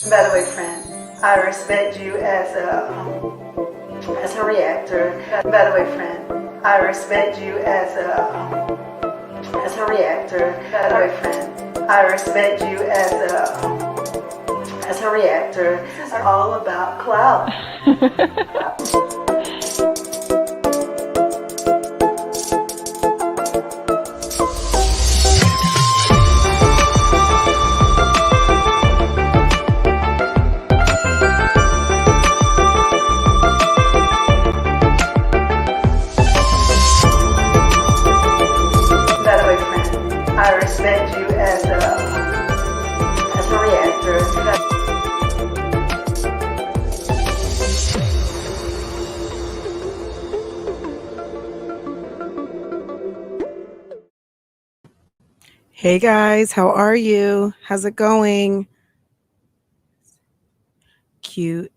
By the way, friend, I respect you as a reactor. By the way, friend, I respect you as a reactor. By the way, friend, I respect you as a reactor. It's all about clout. I respect you as a reactor. Hey guys, how are you? How's it going? Cute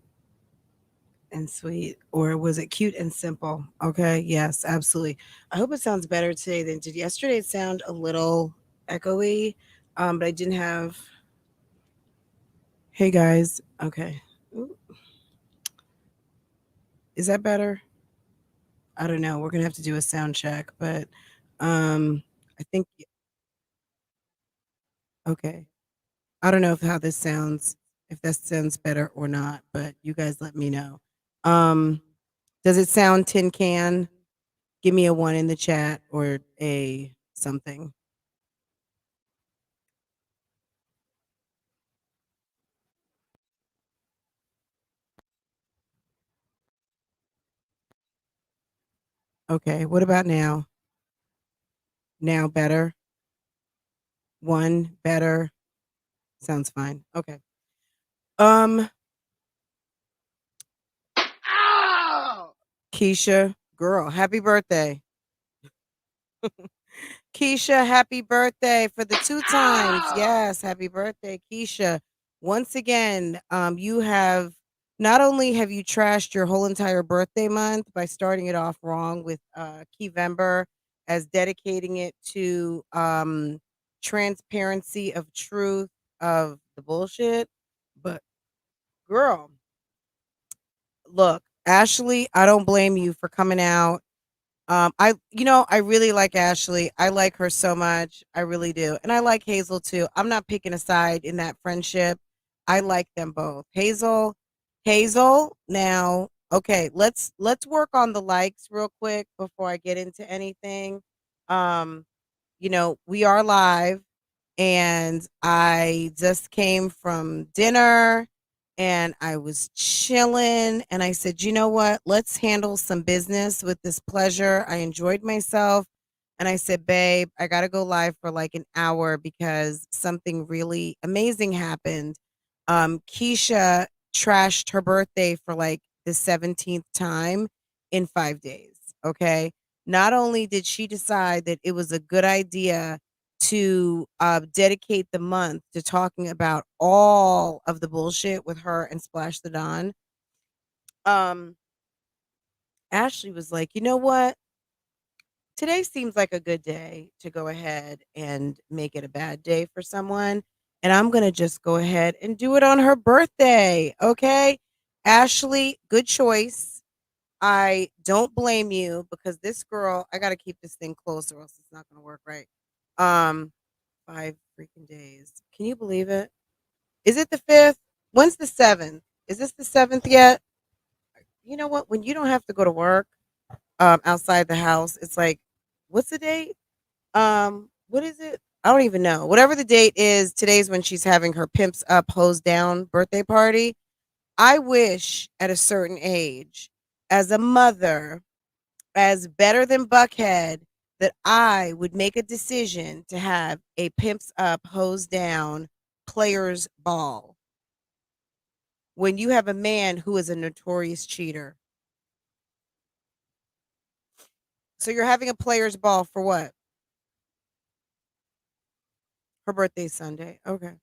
and sweet, or was it cute and simple? Okay, yes, absolutely. I hope it sounds better today than did yesterday. It sounded a little echoey, but I didn't have. Hey guys, okay. Ooh, is that better? I don't know. We're gonna have to do a sound check, but I think okay. I don't know how this sounds, if that sounds better or not, but you guys let me know. Um, does it sound tin can? Give me a one in the chat or a something. Okay, what about now? Now better? One better? Sounds fine. Okay. Um Ow! KEESHA, girl, happy birthday. KEESHA, happy birthday for the 2 times. Yes, happy birthday, KEESHA. Once again, you have not only have you trashed your whole entire birthday month by starting it off wrong with Keyvember as dedicating it to transparency of truth of the bullshit, but girl, look, Ashley, I don't blame you for coming out. I really like Ashley. I like her so much. I really do. And I like Hazel too. I'm not picking a side in that friendship. I like them both. Hazel, now, okay, let's work on the likes real quick before I get into anything. Um, we are live and I just came from dinner and I was chilling and I said, "You know what? Let's handle some business with this pleasure. I enjoyed myself." And I said, "Babe, I got to go live for like an hour because something really amazing happened." KEESHA trashed her birthday for like the 17th time in 5 days, okay? Not only did she decide that it was a good idea to dedicate the month to talking about all of the bullshit with her and Splash the Don. Um, Ashley was like, "You know what? Today seems like a good day to go ahead and make it a bad day for someone. And I'm going to just go ahead and do it on her birthday." Okay. Ashley, good choice. I don't blame you because this girl, I got to keep this thing close or else it's not going to work right. Um, 5 freaking days. Can you believe it? Is it the 5th? When's the 7th? Is this the 7th yet? You know what? When you don't have to go to work outside the house, it's like, what's the date? What is it? I don't even know. Whatever the date is, today's when she's having her pimps up, hose down birthday party. I wish at a certain age, as a mother, as better than Buckhead, that I would make a decision to have a pimps up, hose down players ball when you have a man who is a notorious cheater. So you're having a players ball for what? Her birthday Sunday. Okay.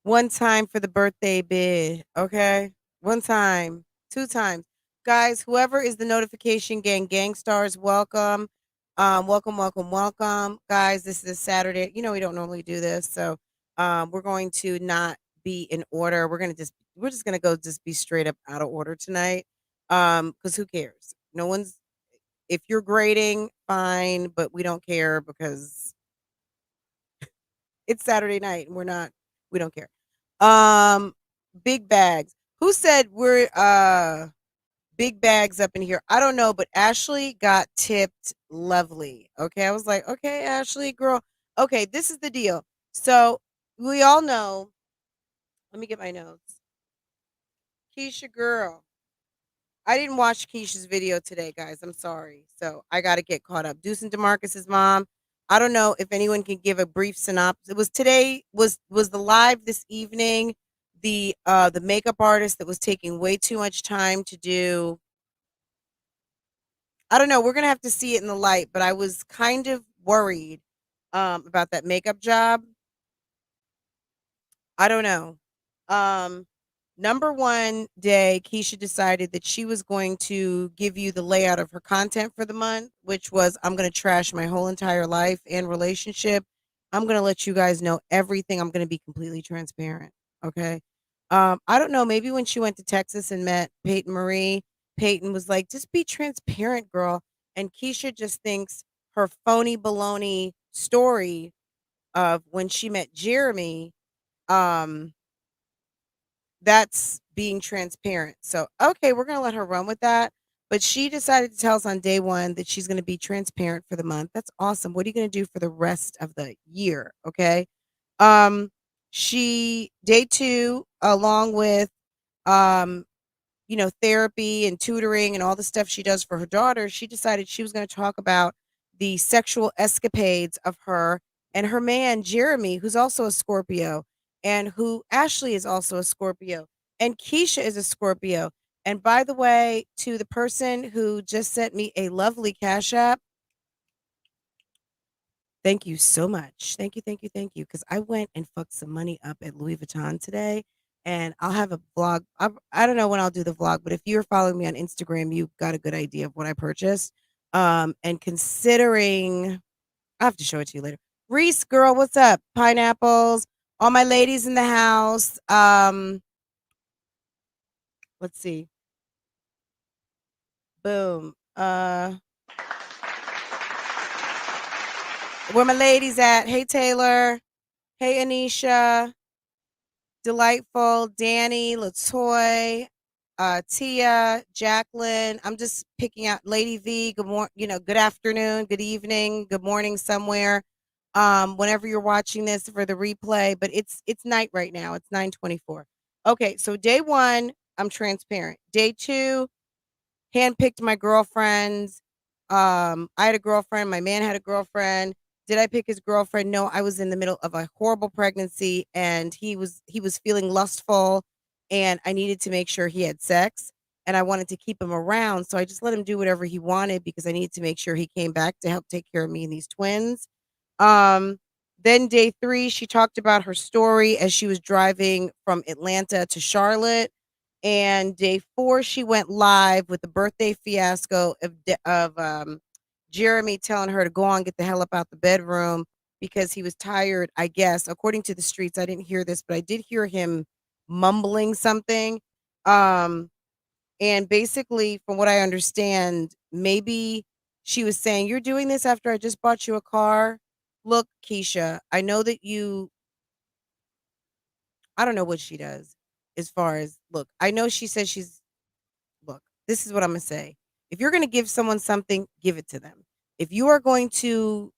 One time for the birthday bid. Okay. One time, 2 times. Guys, whoever is the notification gang stars, welcome. Welcome. Guys, this is a Saturday. We don't normally do this. So We're going to not be in order. We're just gonna go just be straight up out of order tonight. Because who cares? No one's if you're grading, fine, but we don't care because it's Saturday night and we don't care. Um, big bags. Who said we're big bags up in here? I don't know, but Ashley got tipped lovely. Okay. I was like, okay, Ashley, girl. Okay, this is the deal. So we all know, let me get my notes. Keisha girl. I didn't watch Keisha's video today, guys. I'm sorry. So I got to get caught up. Deuce and DeMarcus's mom. I don't know if anyone can give a brief synopsis. It was today was the live this evening. The makeup artist that was taking way too much time to do. I don't know. We're gonna have to see it in the light, but I was kind of worried about that makeup job. I don't know. Um, Number one day, Keisha decided that she was going to give you the layout of her content for the month, which was I'm going to trash my whole entire life and relationship. I'm going to let you guys know everything. I'm going to be completely transparent. Okay. I don't know. Maybe when she went to Texas and met Peyton Marie, Peyton was like, just be transparent, girl. And Keisha just thinks her phony baloney story of when she met Jeremy, um, that's being transparent. So, okay, we're going to let her run with that. But she decided to tell us on day one that she's going to be transparent for the month. That's awesome. What are you going to do for the rest of the year? Okay. She, day two, along with, um, therapy and tutoring and all the stuff she does for her daughter, she decided she was going to talk about the sexual escapades of her and her man, Jeremy, who's also a Scorpio, and who Ashley is also a Scorpio, and Keisha is a Scorpio. And by the way, to the person who just sent me a lovely Cash App, thank you so much. Thank you, thank you, thank you. Because I went and fucked some money up at Louis Vuitton today, and I'll have a vlog. I don't know when I'll do the vlog, but if you're following me on Instagram, you got a good idea of what I purchased. And considering, I have to show it to you later. Reese, girl, what's up? Pineapples. All my ladies in the house. Let's see. Boom. Where my ladies at? Hey Taylor. Hey Anisha. Delightful, Danny, Latoy, Tia, Jacqueline. I'm just picking out Lady V. Good morning, good afternoon, good evening, good morning somewhere. Whenever you're watching this for the replay, but it's night right now. It's 9:24. Okay, so day one, I'm transparent. Day two, handpicked my girlfriends. I had a girlfriend. My man had a girlfriend. Did I pick his girlfriend? No, I was in the middle of a horrible pregnancy, and he was feeling lustful, and I needed to make sure he had sex, and I wanted to keep him around, so I just let him do whatever he wanted because I needed to make sure he came back to help take care of me and these twins. Um, then day three, she talked about her story as she was driving from Atlanta to Charlotte. And day four, she went live with the birthday fiasco of Jeremy telling her to go on, get the hell up out the bedroom because he was tired. I guess, according to the streets, I didn't hear this, but I did hear him mumbling something. Um, and basically, from what I understand, maybe she was saying, "You're doing this after I just bought you a car." Look, Keisha, I know that I don't know what she does as far as look. I know she says she's look, this is what I'm gonna say. If you're gonna give someone something, give it to them. If you are going to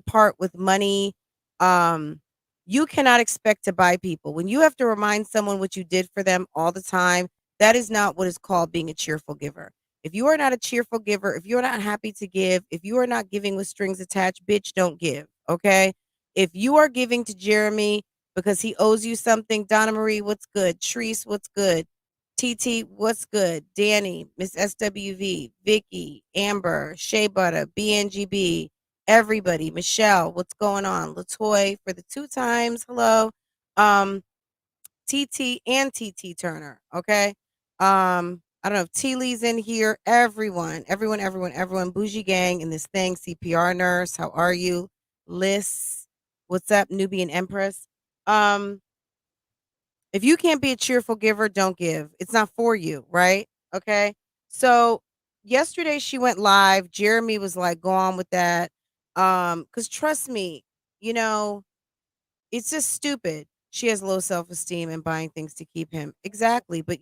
part with money, um, you cannot expect to buy people. When you have to remind someone what you did for them all the time, that is not what is called being a cheerful giver. If you are not a cheerful giver, if you're not happy to give, if you are not giving with strings attached, bitch, don't give. Okay. If you are giving to Jeremy because he owes you something, Donna Marie, what's good? Treese, what's good? TT, what's good? Danny, Miss SWV, Vicky, Amber, Shea Butter, BNGB, everybody, Michelle, what's going on? Latoy for the 2 times, hello. TT and TT Turner, okay? I don't know if T Lee's in here. Everyone. Bougie Gang in this thing. CPR nurse, how are you? Liz, what's up? Nubian Empress. Um, if you can't be a cheerful giver, don't give. It's not for you, right? Okay. So yesterday she went live. Jeremy was like, go on with that. Because trust me, you know, it's just stupid. She has low self-esteem and buying things to keep him. Exactly. But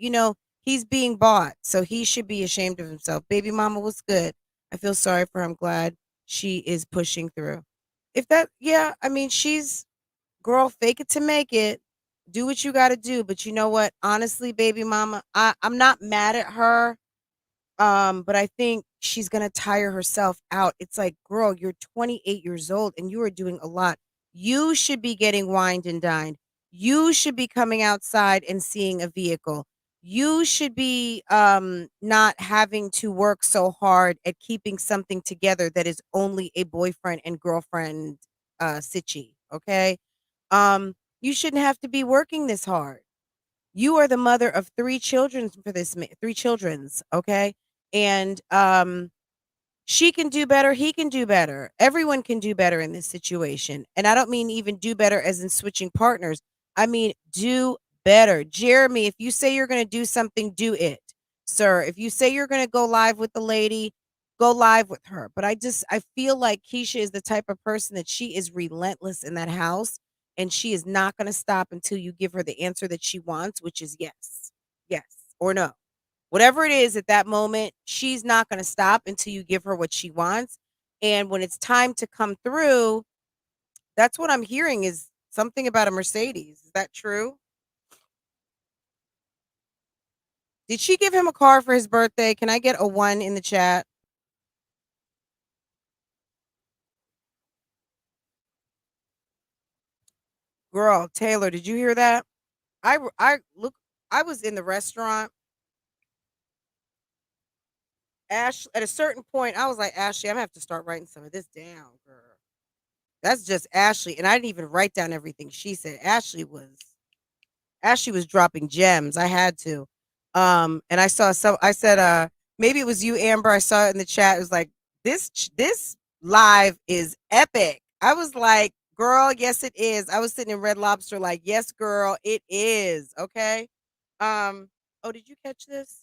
he's being bought, so he should be ashamed of himself. Baby mama was good. I feel sorry for her. I'm glad she is pushing through. If that yeah, I mean, she's girl, fake it to make it. Do what you got to do, but you know what? Honestly, baby mama, I'm not mad at her. But I think she's gonna tire herself out. It's like, girl, you're 28 years old and you are doing a lot. You should be getting wined and dined. You should be coming outside and seeing a vehicle. You should be not having to work so hard at keeping something together that is only a boyfriend and girlfriend sitchy. Okay. You shouldn't have to be working this hard. You are the mother of 3 children for this 3 children's, okay? And she can do better, he can do better. Everyone can do better in this situation. And I don't mean even do better as in switching partners. I mean do better. Jeremy, if you say you're going to do something, do it. Sir, if you say you're going to go live with the lady, go live with her. But I feel like KEESHA is the type of person that she is relentless in that house and she is not going to stop until you give her the answer that she wants, which is yes. Yes or no. Whatever it is at that moment, she's not going to stop until you give her what she wants. And when it's time to come through, that's what I'm hearing is something about a Mercedes. Is that true? Did she give him a car for his birthday? Can I get a 1 in the chat? Girl, Taylor, did you hear that? I look I was in the restaurant. Ash at a certain point, I was like, Ashley, I'm gonna have to start writing some of this down, girl. That's just Ashley. And I didn't even write down everything she said. Ashley was dropping gems. I had to. And I said, maybe it was you, Amber. I saw it in the chat. It was like, this live is epic. I was like, girl, yes, it is. I was sitting in Red Lobster, like, yes, girl, it is. Okay. Um, oh, did you catch this?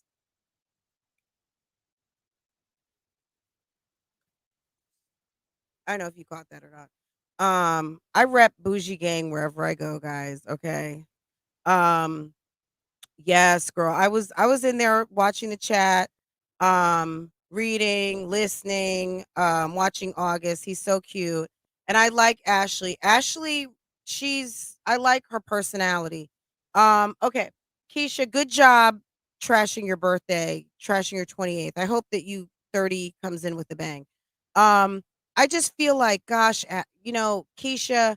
I don't know if you caught that or not. I rep Bougie Gang wherever I go, guys. Okay. Um, Yes, girl. I was in there watching the chat, reading, listening, watching August. He's so cute. And I like Ashley. Ashley, I like her personality. Okay. KEESHA, good job trashing your birthday, trashing your 28th. I hope that you 30 comes in with a bang. Um, I just feel like, gosh, KEESHA,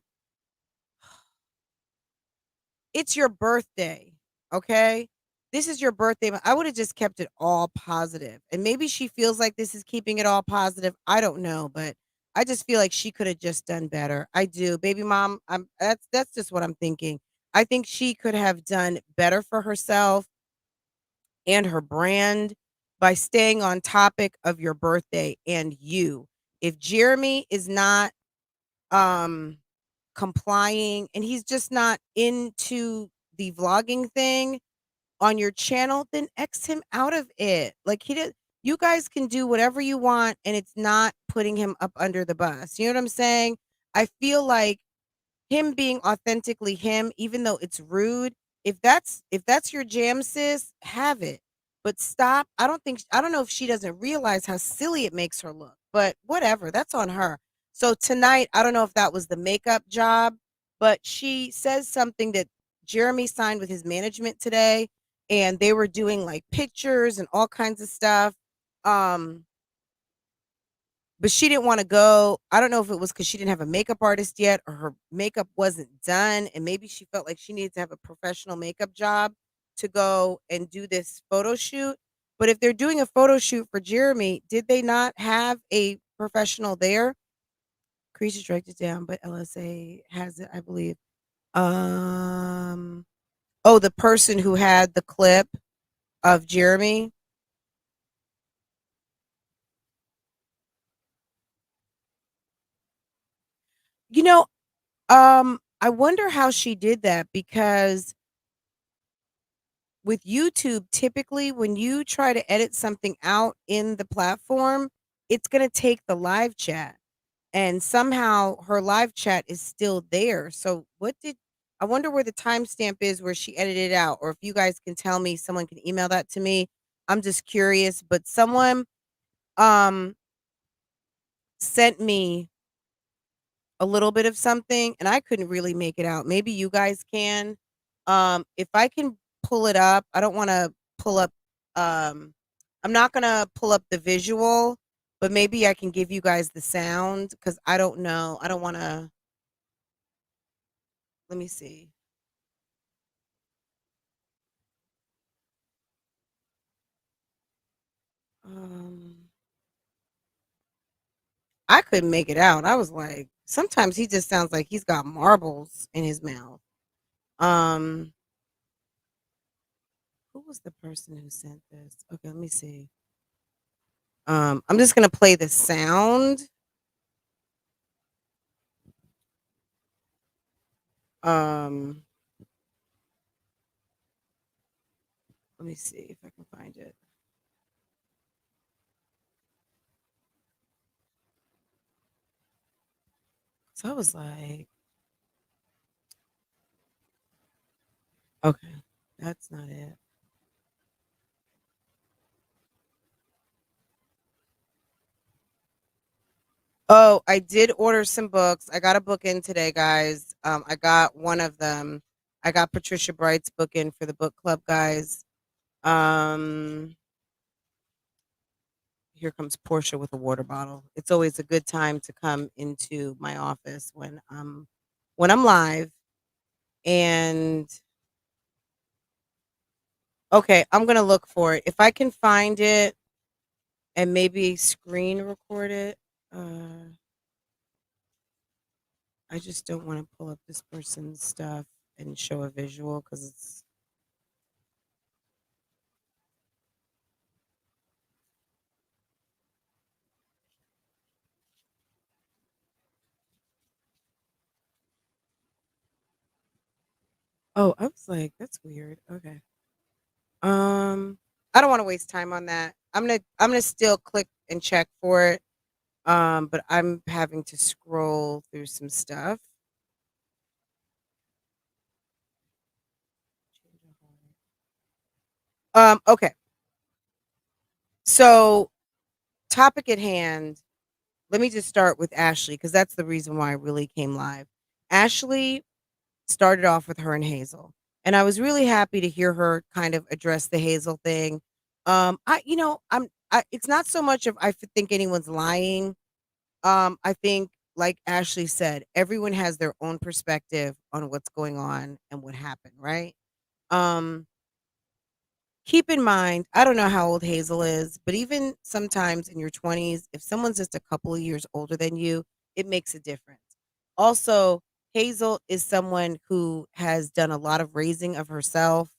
it's your birthday, okay? This is your birthday. I would have just kept it all positive. And maybe she feels like this is keeping it all positive. I don't know, but I just feel like she could have just done better. I do. Baby mom, that's just what I'm thinking. I think she could have done better for herself and her brand by staying on topic of your birthday and you. If Jeremy is not um complying and he's just not into the vlogging thing on your channel, then X him out of it. Like you guys can do whatever you want and it's not putting him up under the bus. You know what I'm saying? I feel like him being authentically him, even though it's rude, if that's your jam, sis, have it. But stop. I don't know if she doesn't realize how silly it makes her look, but whatever, that's on her. So tonight, I don't know if that was the makeup job, but she says something that Jeremy signed with his management today, and they were doing like pictures and all kinds of stuff. Um, but she didn't wanna go. I don't know if it was because she didn't have a makeup artist yet or her makeup wasn't done, and maybe she felt like she needed to have a professional makeup job to go and do this photo shoot. But if they're doing a photo shoot for Jeremy, did they not have a professional there? Creature tracked it down, but LSA has it, I believe. Um, oh, the person who had the clip of Jeremy? You know, I wonder how she did that because with YouTube, typically when you try to edit something out in the platform, it's going to take the live chat. And somehow her live chat is still there. So I wonder where the timestamp is where she edited it out, or if you guys can tell me, someone can email that to me. I'm just curious, but someone um sent me a little bit of something and I couldn't really make it out. Maybe you guys can. If I can pull it up, I don't want to pull up I'm not going to pull up the visual, but maybe I can give you guys the sound cuz I don't know. I don't want to. Let me see. Um I couldn't make it out. I was like, sometimes he just sounds like he's got marbles in his mouth. Um who was the person who sent this? Okay, let me see. I'm just gonna play the sound. Um, let me see if I can find it. So I was like, okay, that's not it. Oh, I did order some books. I got a book in today, guys. I got one of them. I got Patricia Bright's book in for the book club, guys. Um, Here comes Portia with a water bottle. It's always a good time to come into my office when I'm live. And okay, I'm gonna look for it. If I can find it and maybe screen record it. I just don't want to pull up this person's stuff and show a visual because it's. Oh, I was like, that's weird. Okay. Um, I don't want to waste time on that. I'm gonna still click and check for it. But I'm having to scroll through some stuff. Okay. So topic at hand. Let me just start with Ashley because that's the reason why I really came live. Ashley started off with her and Hazel. And I was really happy to hear her kind of address the Hazel thing. It's not so much of think anyone's lying. I think like Ashley said, everyone has their own perspective on what's going on and what happened, right? Um Keep in mind, I don't know how old Hazel is, but even sometimes in your 20s, if someone's just a couple of years older than you, it makes a difference. Also, Hazel is someone who has done a lot of raising of herself.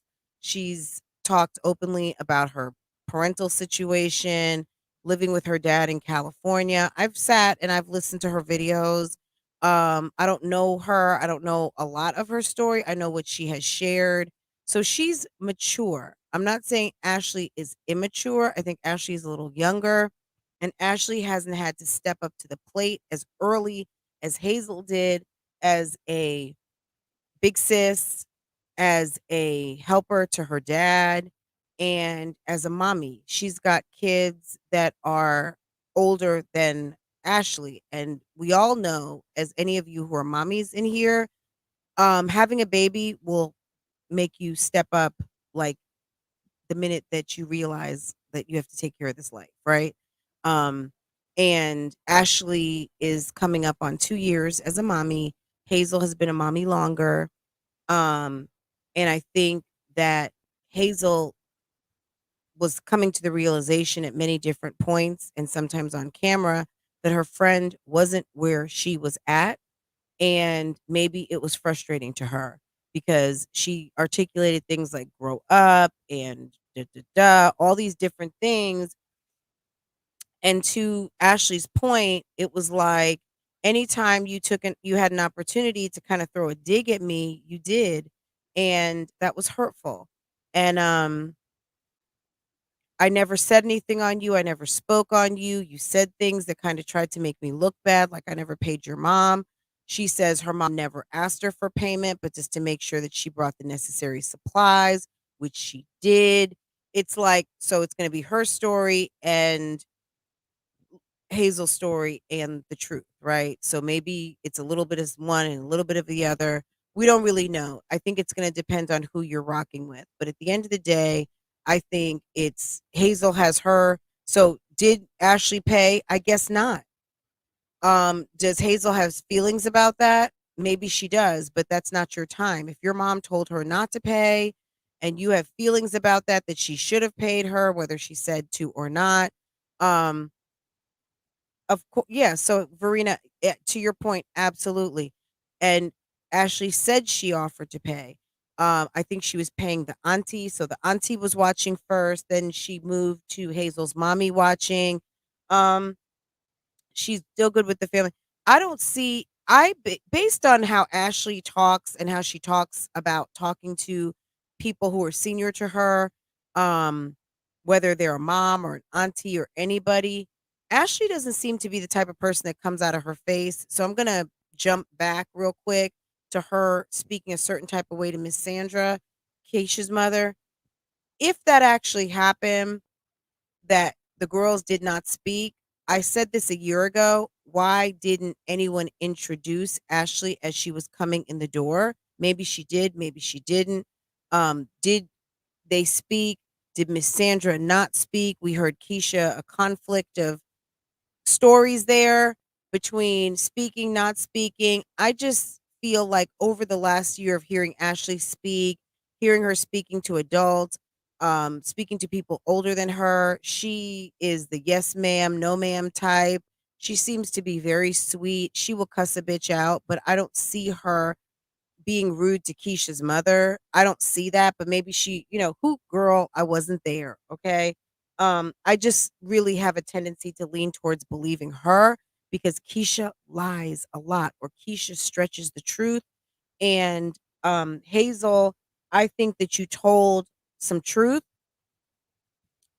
She's talked openly about her parental situation, living with her dad in California. I've sat and I've listened to her videos. I don't know her. I don't know a lot of her story. I know what she has shared, so she's mature. I'm not saying Ashley is immature. I think Ashley is a little younger, and Ashley hasn't had to step up to the plate as early as Hazel did as a big sis, as a helper to her dad, and as a mommy. She's got kids that are older than Ashley. And we all know, as any of you who are mommies in here, having a baby will make you step up like the minute that you realize that you have to take care of this life, right? Um, and Ashley is coming up on 2 years as a mommy. Hazel has been a mommy longer. Um, and I think that Hazel was coming to the realization at many different points and sometimes on camera that her friend wasn't where she was at, and maybe it was frustrating to her because she articulated things like grow up and all these different things. And to Ashley's point, it was like anytime you had an opportunity to kind of throw a dig at me, you did, and that was hurtful. And I never said anything on you. I never spoke on you. You said things that kind of tried to make me look bad, like I never paid your mom. She says her mom never asked her for payment, but just to make sure that she brought the necessary supplies, which she did. It's like, so it's going to be her story and Hazel's story and the truth, right? So maybe it's a little bit of one and a little bit of the other. We don't really know. I think it's going to depend on who you're rocking with. But at the end of the day, I think it's Hazel has her. So did Ashley pay? I guess not. Does Hazel have feelings about that? Maybe she does, but that's not your time. If your mom told her not to pay and you have feelings about that, that she should have paid her, whether she said to or not, um, of course, yeah, so Verena, to your point, absolutely. And Ashley said she offered to pay. I think she was paying the auntie, so the auntie was watching first, then she moved to Hazel's mommy watching. Um, she's still good with the family. I don't see based on how Ashley talks and how she talks about talking to people who are senior to her, um, whether they're a mom or an auntie or anybody, Ashley doesn't seem to be the type of person that comes out of her face. So I'm gonna jump back real quick to her speaking a certain type of way to Miss Sandra, Keisha's mother. If that actually happened, that the girls did not speak. I said this a year ago. Why didn't anyone introduce Ashley as she was coming in the door? Maybe she did, maybe she didn't. Did they speak? Did Miss Sandra not speak? We heard Keisha a conflict of stories there between speaking, not speaking. I just feel like over the last year of hearing Ashley speak, hearing her speaking to adults, speaking to people older than her, she is the yes ma'am, no ma'am type. She seems to be very sweet. She will cuss a bitch out, but I don't see her being rude to Keisha's mother. I don't see that, but maybe she, who girl, I wasn't there. Okay. I just really have a tendency to lean towards believing her because Keisha lies a lot or Keisha stretches the truth. And Hazel, I think that you told some truth.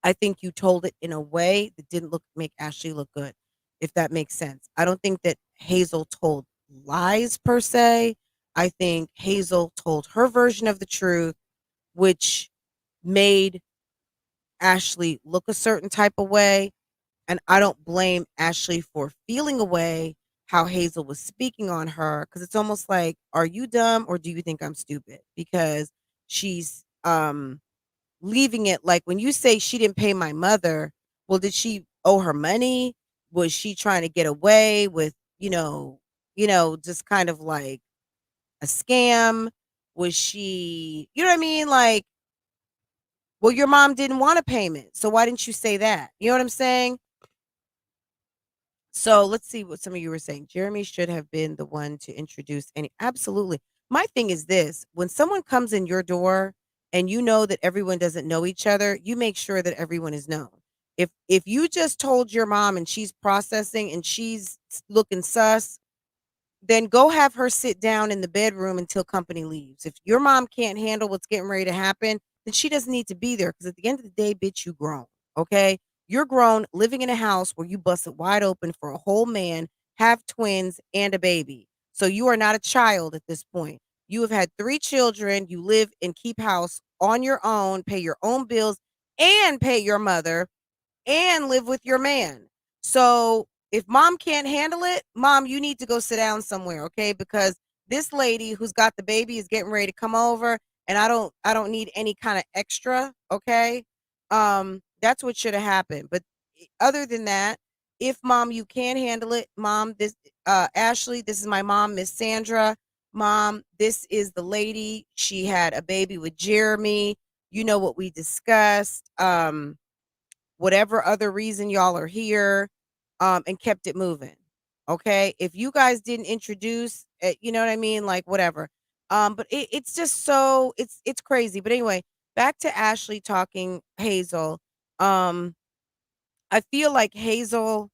I think you told it in a way that didn't make Ashley look good, if that makes sense. I don't think that Hazel told lies per se. I think Hazel told her version of the truth, which made Ashley look a certain type of way. And I don't blame Ashley for feeling a way how Hazel was speaking on her because it's almost like, are you dumb or do you think I'm stupid? Because she's leaving it like when you say she didn't pay my mother, well, did she owe her money? Was she trying to get away with, just kind of like a scam? Was she, you know what I mean? Like, well, your mom didn't want a payment. So why didn't you say that? You know what I'm saying? So let's see what some of you were saying. Jeremy should have been the one to introduce any. Absolutely. My thing is this when someone comes in your door and you know that everyone doesn't know each other, you make sure that everyone is known. If you just told your mom and she's processing and she's looking sus, then go have her sit down in the bedroom until company leaves. If your mom can't handle what's getting ready to happen, then she doesn't need to be there because at the end of the day, bitch, you grown. Okay. You're grown living in a house where you busted wide open for a whole man, have twins, and a baby. So you are not a child at this point. You have had 3 children. You live and keep house on your own, pay your own bills, and pay your mother and live with your man. So if mom can't handle it, mom, you need to go sit down somewhere, okay? Because this lady who's got the baby is getting ready to come over and I don't need any kind of extra, okay? That's what should have happened. But other than that, if mom you can handle it, mom, this Ashley, this is my mom, Miss Sandra. Mom, this is the lady. She had a baby with Jeremy. You know what we discussed. Whatever other reason y'all are here, and kept it moving. Okay. If you guys didn't introduce, you know what I mean? Like whatever. But it's just so it's crazy. But anyway, back to Ashley talking Hazel. I feel like Hazel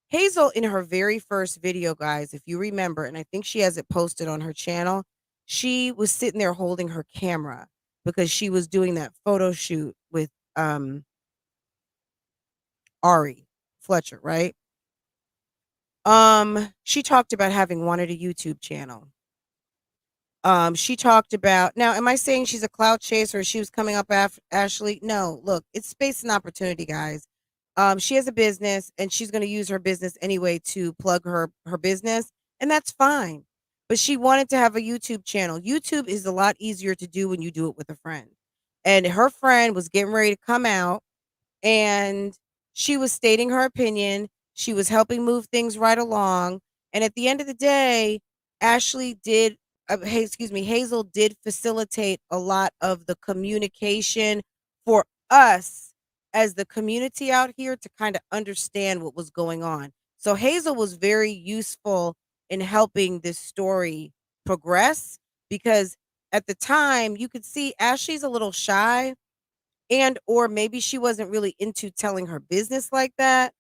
Hazel, in her very first video, guys, if you remember, and I think she has it posted on her channel, she was sitting there holding her camera because she was doing that photo shoot with Ari Fletcher, right? She talked about having wanted a YouTube channel. She talked about, now, am I saying she's a clout chaser or she was coming up after Ashley? No, look, it's space and opportunity, guys. She has a business and she's going to use her business anyway to plug her business, and that's fine. But she wanted to have a YouTube channel. YouTube is a lot easier to do when you do it with a friend. And her friend was getting ready to come out and she was stating her opinion. She was helping move things right along. And at the end of the day, Ashley did, hey, excuse me, Hazel did facilitate a lot of the communication for us as the community out here to kind of understand what was going on. So Hazel was very useful in helping this story progress because at the time you could see Ashley's a little shy and or maybe she wasn't really into telling her business like that,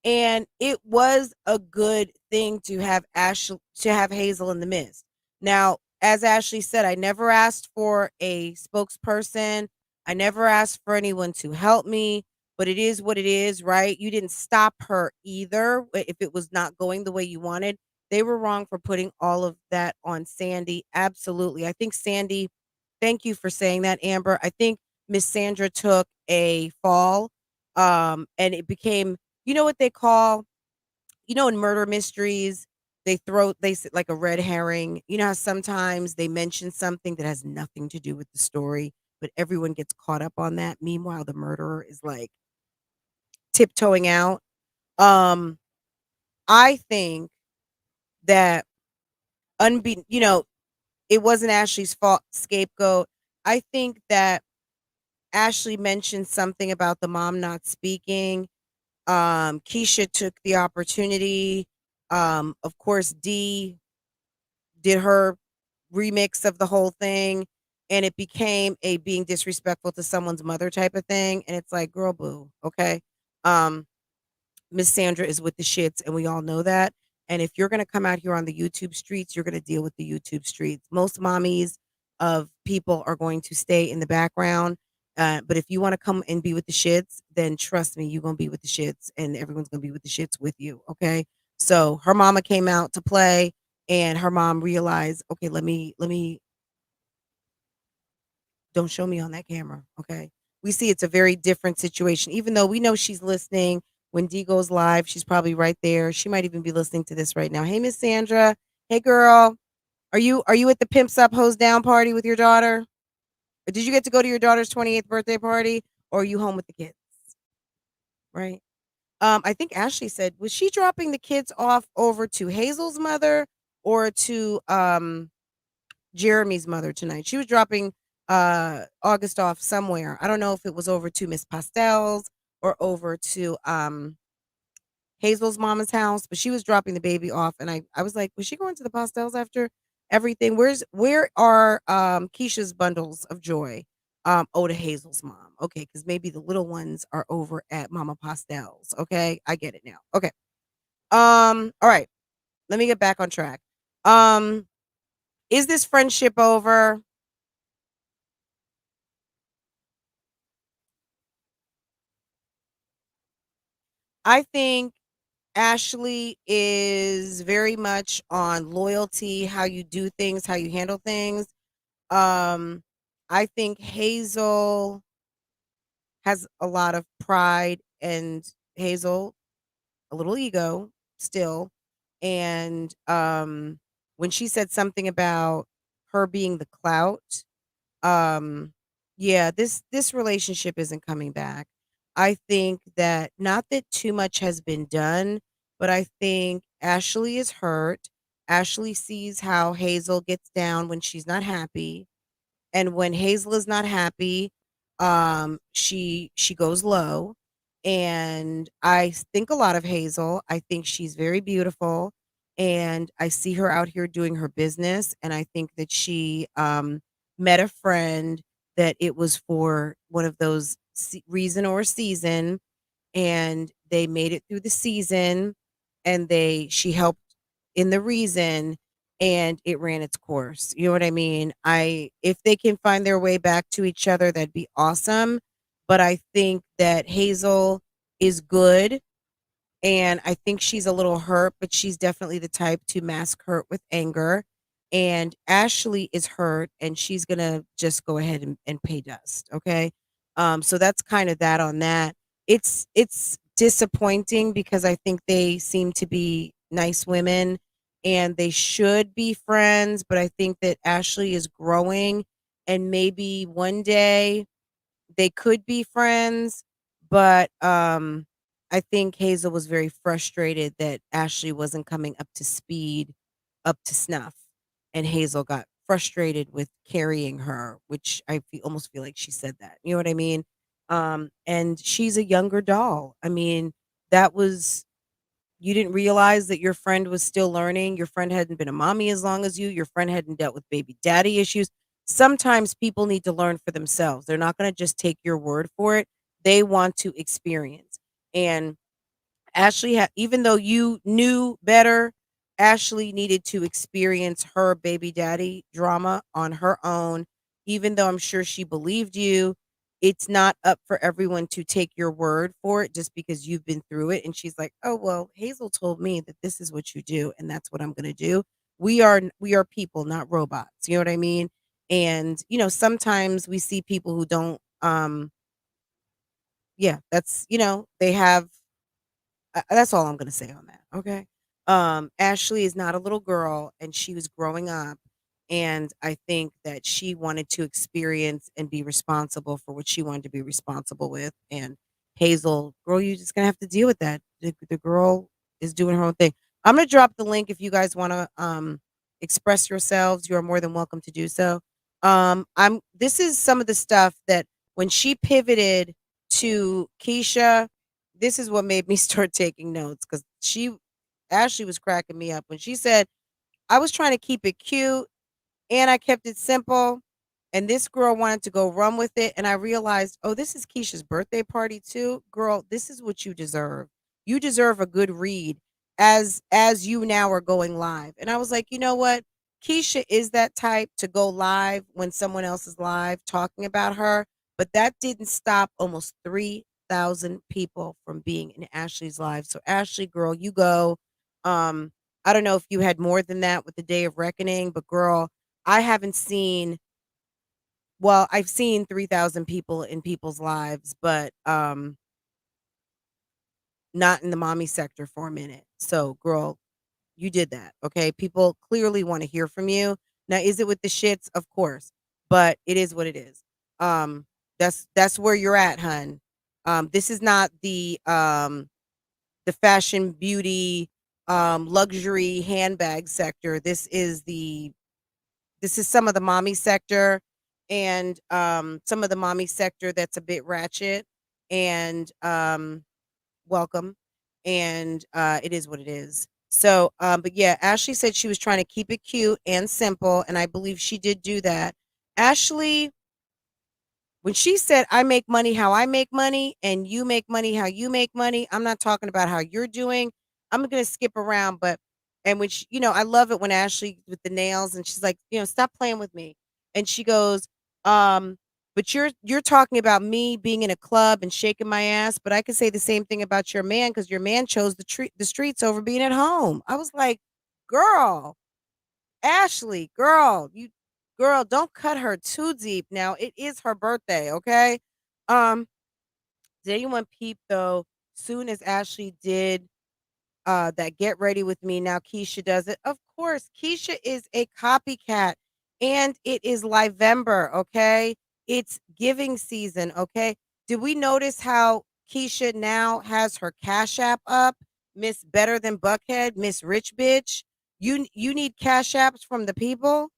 and it was a good thing to have Hazel in the midst. Now, as Ashley said, I never asked for a spokesperson. I never asked for anyone to help me, but it is what it is, right? You didn't stop her either if it was not going the way you wanted. They were wrong for putting all of that on Sandy. Absolutely. I think Sandy, thank you for saying that, Amber. I think Miss Sandra took a fall, and it became, you know what they call, in murder mysteries, they say like a red herring. You know how sometimes they mention something that has nothing to do with the story, but everyone gets caught up on that. Meanwhile, the murderer is like tiptoeing out. Um, I think that it wasn't Ashley's fault, scapegoat. I think that Ashley mentioned something about the mom not speaking. KEESHA took the opportunity. Of course, Dee did her remix of the whole thing, and it became a being disrespectful to someone's mother type of thing. And it's like, girl, boo, okay. Um, Miss Sandra is with the shits, and we all know that. And if you're going to come out here on the YouTube streets, you're going to deal with the YouTube streets. Most mommies of people are going to stay in the background. But if you want to come and be with the shits, then trust me, you're going to be with the shits, and everyone's going to be with the shits with you. Okay. So her mama came out to play, and her mom realized, okay, let me don't show me on that camera. Okay. We see it's a very different situation, even though we know she's listening. When Dee goes live, she's probably right there. She might even be listening to this right now. Hey, Miss Sandra. Hey, girl. Are you at the Pimps Up Hose Down party with your daughter? Or did you get to go to your daughter's 28th birthday party? Or are you home with the kids? Right. I think Ashley said, was she dropping the kids off over to Hazel's mother or to Jeremy's mother tonight? She was dropping August off somewhere. I don't know if it was over to Miss Pastel's or over to Hazel's mama's house, but she was dropping the baby off, and I was like, was she going to the Pastels after everything? Where are Keisha's bundles of joy? Oh, to Hazel's mom. Okay, because maybe the little ones are over at Mama Pastel's. Okay, I get it now. Okay. All right. Let me get back on track. Is this friendship over? I think Ashley is very much on loyalty, how you do things, how you handle things. Um, I think Hazel has a lot of pride and Hazel a little ego still. And when she said something about her being the clout, um yeah, this relationship isn't coming back. I think that, not that too much has been done, but I think Ashley is hurt. Ashley sees how Hazel gets down when she's not happy, and when Hazel is not happy, she goes low. And I think a lot of Hazel. I think she's very beautiful, and I see her out here doing her business, and I think that she met a friend that it was for one of those reason or season, and they made it through the season, and she helped in the reason, and it ran its course. You know what I mean? If they can find their way back to each other, that'd be awesome. But I think that Hazel is good, and I think she's a little hurt, but she's definitely the type to mask hurt with anger. And Ashley is hurt, and she's gonna just go ahead and pay dust. Okay. So that's kind of that on that. It's disappointing because I think they seem to be nice women and they should be friends, but I think that Ashley is growing, and maybe one day they could be friends, but I think Hazel was very frustrated that Ashley wasn't coming up to speed, up to snuff, and Hazel got frustrated with carrying her, which almost feel like she said that. You know what I mean? And she's a younger doll. I mean, that was you didn't realize that your friend was still learning. Your friend hadn't been a mommy as long as you. Your friend hadn't dealt with baby daddy issues. Sometimes people need to learn for themselves. They're not going to just take your word for it. They want to experience. And Ashley had, even though you knew better, Ashley needed to experience her baby daddy drama on her own. Even though I'm sure she believed you, it's not up for everyone to take your word for it just because you've been through it. And she's like, "Oh well, Hazel told me that this is what you do, and that's what I'm going to do." We are people, not robots. You know what I mean? And sometimes we see people who don't. Yeah, they have that's all I'm gonna say on that, okay? Ashley is not a little girl, and she was growing up, and I think that she wanted to experience and be responsible for what she wanted to be responsible with, and Hazel, girl, you're just gonna have to deal with that. The girl is doing her own thing. I'm gonna drop the link if you guys wanna, express yourselves, you're more than welcome to do so. This is some of the stuff that when she pivoted to KEESHA, this is what made me start taking notes because Ashley was cracking me up when she said, I was trying to keep it cute and I kept it simple. And this girl wanted to go run with it. And I realized, oh, this is Keisha's birthday party too. Girl, this is what you deserve. You deserve a good read as you now are going live. And I was like, you know what? Keisha is that type to go live when someone else is live talking about her. But that didn't stop almost 3,000 people from being in Ashley's live. So Ashley, girl, you go. I don't know if you had more than that with the Day of Reckoning, but girl, I haven't seen well, I've seen 3,000 people in people's lives, but not in the mommy sector for a minute. So, girl, you did that. Okay. People clearly want to hear from you. Now, is it with the shits? Of course, but it is what it is. Um, that's where you're at, hun. This is not the fashion, beauty, luxury handbag sector. This is some of the mommy sector, and some of the mommy sector that's a bit ratchet, and welcome, and it is what it is. So but yeah, Ashley said she was trying to keep it cute and simple, and I believe she did do that. Ashley, when she said, I make money how I make money and you make money how you make money, I'm not talking about how you're doing. I'm going to skip around, but, and when I love it when Ashley with the nails and she's like, stop playing with me. And she goes, um, but you're talking about me being in a club and shaking my ass, but I could say the same thing about your man because your man chose the streets over being at home. I was like, girl, Ashley, girl, don't cut her too deep. Now it is her birthday, okay? Um, did anyone peep though? Soon as Ashley did that get ready with me, now Keisha does it. Of course, Keisha is a copycat, and it is Livember, okay? It's giving season, okay? Did we notice how Keisha now has her Cash App up? Miss Better Than Buckhead, Miss Rich Bitch. You need Cash Apps from the people?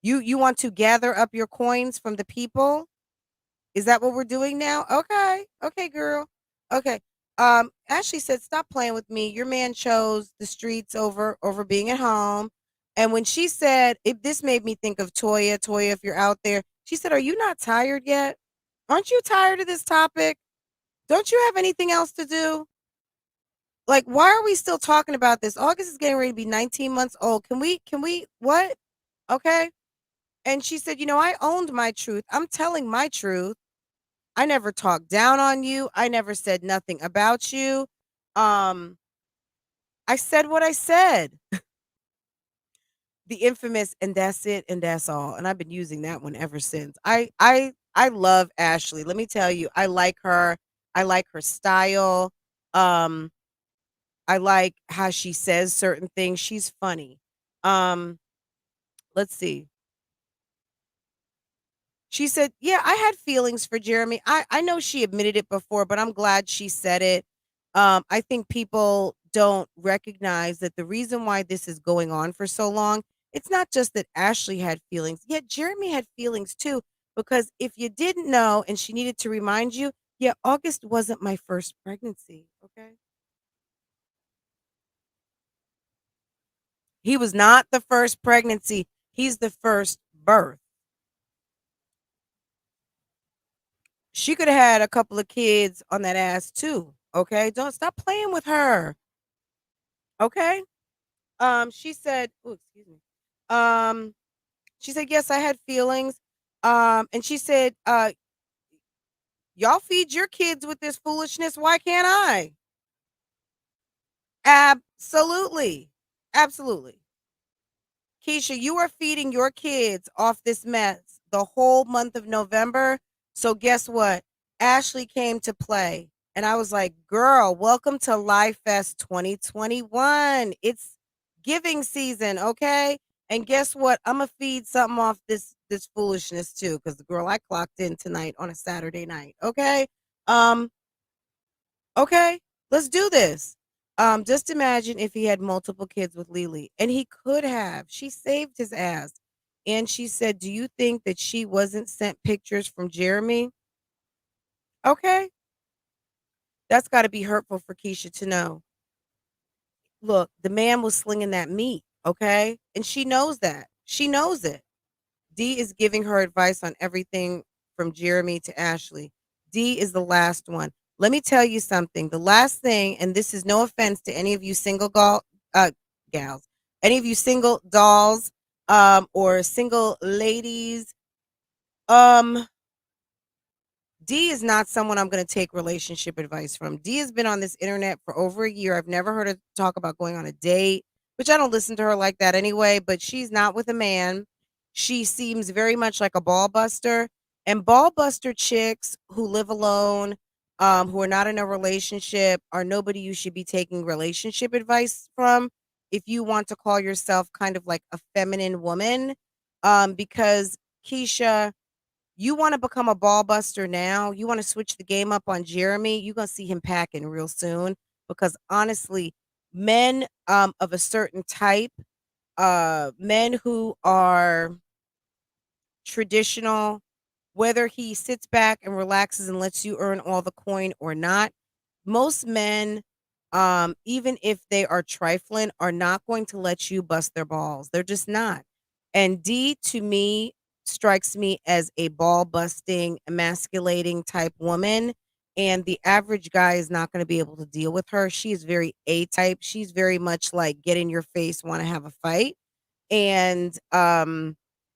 You want to gather up your coins from the people? Is that what we're doing now? Okay. Okay, girl. Okay. Ashley said, stop playing with me. Your man chose the streets over being at home. And when she said, this made me think of Toya. Toya, if you're out there, she said, are you not tired yet? Aren't you tired of this topic? Don't you have anything else to do? Like, why are we still talking about this? August is getting ready to be 19 months old. Can we, what? Okay. And she said, I owned my truth. I'm telling my truth. I never talked down on you. I never said nothing about you. Um, I said what I said. The infamous and that's it and that's all. And I've been using that one ever since. I love Ashley. Let me tell you, I like her. I like her style. Um, I like how she says certain things. She's funny. Um, let's see. She said, "Yeah, I had feelings for Jeremy." I know she admitted it before, but I'm glad she said it. I think people don't recognize that the reason why this is going on for so long, it's not just that Ashley had feelings. Yet Jeremy had feelings too, because if you didn't know and she needed to remind you, yeah, August wasn't my first pregnancy, okay? He was not the first pregnancy. He's the first birth. She could have had a couple of kids on that ass too. Okay. Don't stop playing with her. Okay. She said, oh, excuse me. Um, she said, yes, I had feelings. And she said, y'all feed your kids with this foolishness. Why can't I? Absolutely. Absolutely. Keisha, you are feeding your kids off this mess the whole month of November. So guess what? Ashley came to play. And I was like, girl, welcome to Live Fest 2021. It's giving season, okay? And guess what? I'm gonna feed something off this foolishness too, because the girl I clocked in tonight on a Saturday night. Okay. Um, okay, let's do this. Just imagine if he had multiple kids with Lily, and he could have. She saved his ass. And she said, do you think that she wasn't sent pictures from Jeremy? Okay. That's got to be hurtful for Keisha to know. Look, the man was slinging that meat. Okay. And she knows that. She knows it. D is giving her advice on everything from Jeremy to Ashley. D is the last one. Let me tell you something. The last thing, and this is no offense to any of you single gals, any of you single dolls, or single ladies. Um, D is not someone I'm going to take relationship advice from. D has been on this internet for over a year. I've never heard her talk about going on a date, which I don't listen to her like that anyway, but she's not with a man. She seems very much like a ball buster. And ball buster chicks who live alone, who are not in a relationship, are nobody you should be taking relationship advice from if you want to call yourself kind of like a feminine woman. Because Keisha, you wanna become a ball buster now, you wanna switch the game up on Jeremy, you're gonna see him packing real soon because honestly, men, of a certain type, men who are traditional, whether he sits back and relaxes and lets you earn all the coin or not, most men, even if they are trifling, are not going to let you bust their balls. They're just not. And D to me strikes me as a ball busting, emasculating type woman. And the average guy is not going to be able to deal with her. She is very A type. She's very much like get in your face, want to have a fight. And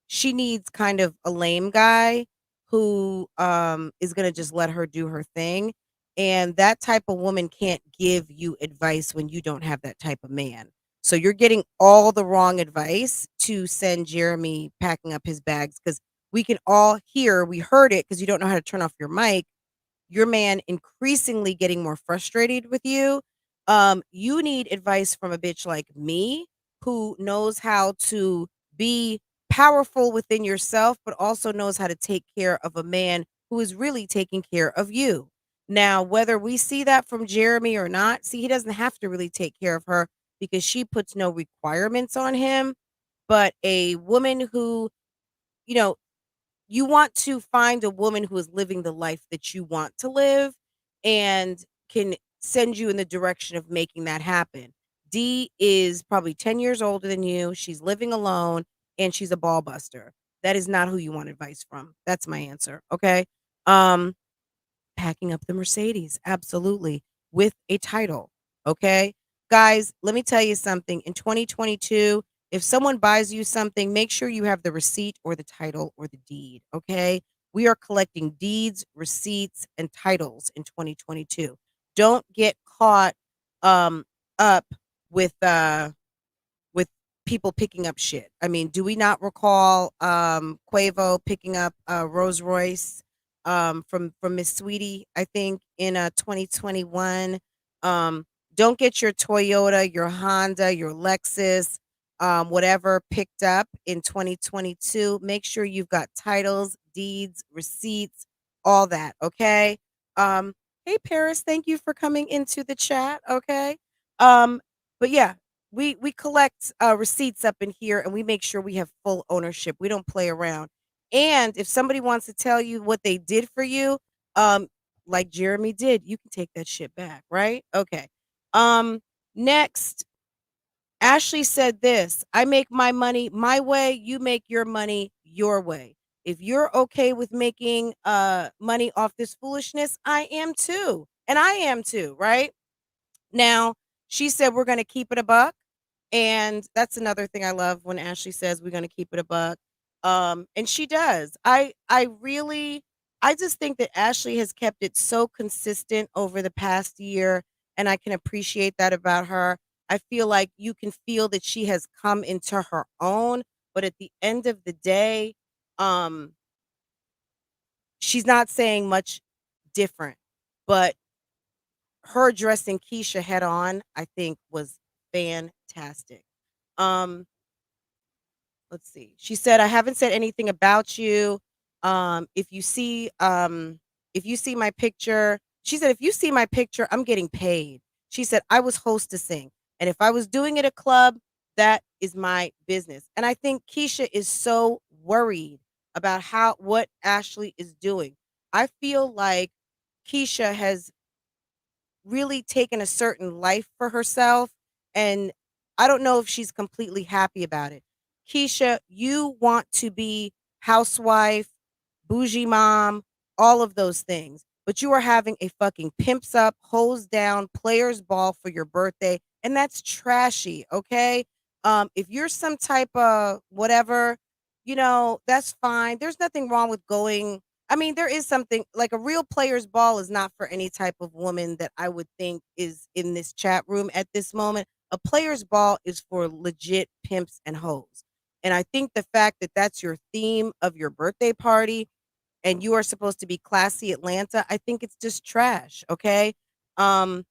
she needs kind of a lame guy who is going to just let her do her thing, and that type of woman can't give you advice when you don't have that type of man. So you're getting all the wrong advice to send Jeremy packing up his bags, because we can all hear, we heard it because you don't know how to turn off your mic, your man increasingly getting more frustrated with you. You need advice from a bitch like me who knows how to be powerful within yourself, but also knows how to take care of a man who is really taking care of you. Now, whether we see that from Jeremy or not, see, he doesn't have to really take care of her because she puts no requirements on him. But a woman who, you know, you want to find a woman who is living the life that you want to live and can send you in the direction of making that happen. D is probably 10 years older than you. She's living alone and she's a ball buster. That is not who you want advice from. That's my answer. Okay. Um, Packing up the Mercedes, absolutely, with a title. Okay? Guys, let me tell you something. In 2022, if someone buys you something, make sure you have the receipt or the title or the deed. Okay? We are collecting deeds, receipts, and titles in 2022. Don't get caught um, up with with people picking up shit. I mean, do we not recall Quavo picking up Rolls Royce from Miss Sweetie, I think in 2021. Um don't get your Toyota, your Honda, your Lexus, whatever picked up in 2022. Make sure you've got titles, deeds, receipts, all that, okay? Hey Paris, thank you for coming into the chat, okay? But yeah, we collect receipts up in here and we make sure we have full ownership. We don't play around. And if somebody wants to tell you what they did for you, um, like Jeremy did, you can take that shit back, right? Okay. Um, next, Ashley said this: I make my money my way, you make your money your way. If you're okay with making money off this foolishness, I am too. And I am too, right? Now, she said we're gonna keep it a buck, and that's another thing I love when Ashley says we're gonna keep it a buck. And she does. I just think that Ashley has kept it so consistent over the past year, and I can appreciate that about her. I feel like you can feel that she has come into her own, but at the end of the day, um, she's not saying much different. But her addressing KEESHA head on, I think was fantastic. Um, let's see. She said, "I haven't said anything about you. If you see if you see my picture," she said, "if you see my picture, I'm getting paid." She said, "I was hostessing, and if I was doing it at a club, that is my business." And I think KEESHA is so worried about how what Ashley is doing. I feel like KEESHA has really taken a certain life for herself, and I don't know if she's completely happy about it. KEESHA, you want to be housewife, bougie mom, all of those things, but you are having a fucking pimps up, hose down, players ball for your birthday, and that's trashy, okay? If you're some type of whatever, that's fine. There's nothing wrong with going. I mean, there is something like a real player's ball is not for any type of woman that I would think is in this chat room at this moment. A player's ball is for legit pimps and hoes. And I think the fact that that's your theme of your birthday party and you are supposed to be classy Atlanta, I think it's just trash. Okay. Um,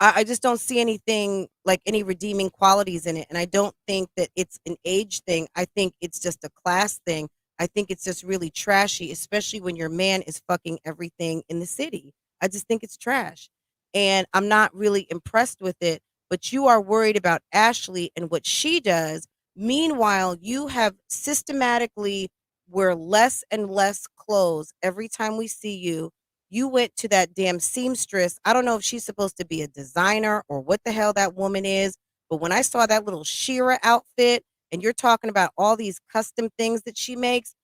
I just don't see anything like any redeeming qualities in it. And I don't think that it's an age thing. I think it's just a class thing. I think it's just really trashy, especially when your man is fucking everything in the city. I just think it's trash. And I'm not really impressed with it. But you are worried about Ashley and what she does. Meanwhile, you have systematically wear less and less clothes every time we see you. You went to that damn seamstress. I don't know if she's supposed to be a designer or what the hell that woman is, but when I saw that little Shira outfit and you're talking about all these custom things that she makes,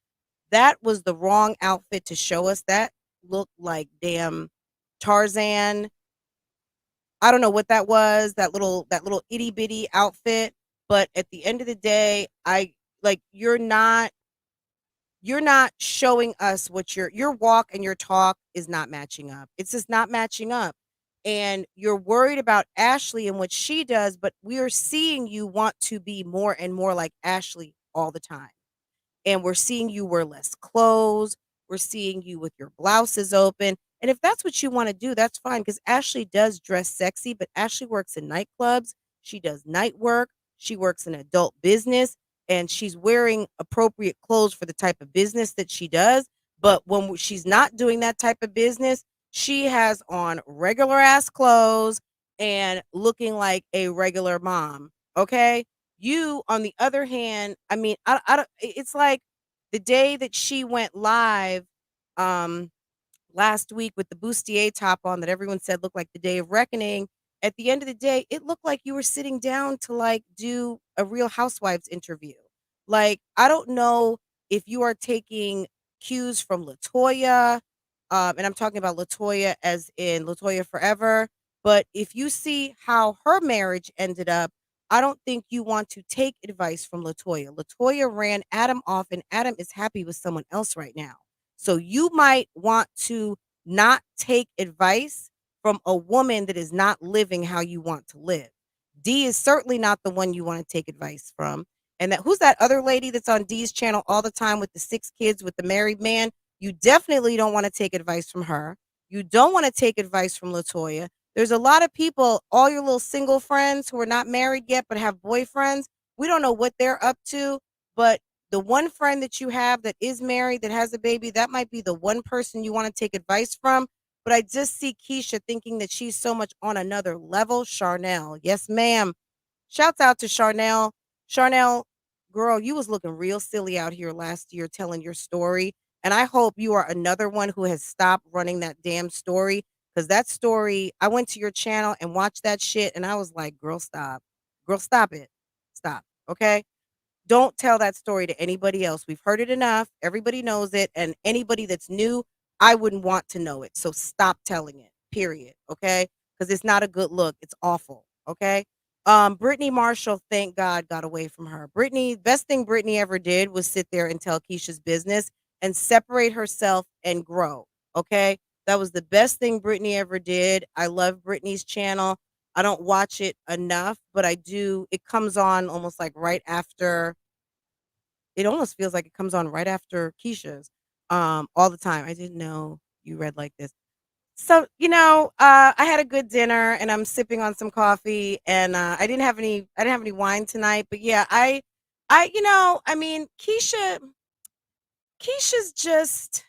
that was the wrong outfit to show us. That looked like damn Tarzan. I don't know what that was, that little itty bitty outfit, but at the end of the day, I like you're not showing us what your walk and your talk is not matching up. It's just not matching up. And you're worried about Ashley and what she does, but we are seeing you want to be more and more like Ashley all the time, and we're seeing you wear less clothes. We're seeing you with your blouses open. And if that's what you want to do, that's fine because Ashley does dress sexy, but Ashley works in nightclubs. She does night work. She works in adult business and she's wearing appropriate clothes for the type of business that she does. But when she's not doing that type of business, she has on regular ass clothes and looking like a regular mom. Okay. You, on the other hand, I mean, I don't, it's like the day that she went live um last week with the bustier top on that everyone said looked like the day of reckoning. At the end of the day, it looked like you were sitting down to like do a Real Housewives interview. Like, I don't know if you are taking cues from Latoya, and I'm talking about Latoya as in Latoya Forever. But if you see how her marriage ended up, I don't think you want to take advice from Latoya. Latoya ran Adam off, and Adam is happy with someone else right now. So you might want to not take advice from a woman that is not living how you want to live. D is certainly not the one you want to take advice from. And that who's that other lady that's on D's channel all the time with the 6 kids with the married man? You definitely don't want to take advice from her. You don't want to take advice from Latoya. There's a lot of people, all your little single friends who are not married yet but have boyfriends. We don't know what they're up to, but the one friend that you have that is married, that has a baby, that might be the one person you want to take advice from. But I just see Keisha thinking that she's so much on another level. Charnel, yes, ma'am. Shouts out to Charnel. Charnel, girl, you was looking real silly out here last year telling your story. And I hope you are another one who has stopped running that damn story. Because that story, I went to your channel and watched that shit, and I was like, girl, stop. Girl, stop it. Stop. Okay? Don't tell that story to anybody else. We've heard it enough. Everybody knows it. And anybody that's new, I wouldn't want to know it. So stop telling it, period. Okay? Because it's not a good look. It's awful. Okay? Brittany Marshall, thank God, got away from her. Brittany, best thing Brittany ever did was sit there and tell Keisha's business and separate herself and grow. Okay? That was the best thing Brittany ever did. I love Brittany's channel. I don't watch it enough, but I do. It comes on almost like right after. It almost feels like it comes on right after Keisha's, all the time. I didn't know you read like this. So, I had a good dinner and I'm sipping on some coffee and I didn't have any wine tonight, but yeah, I mean, Keisha's just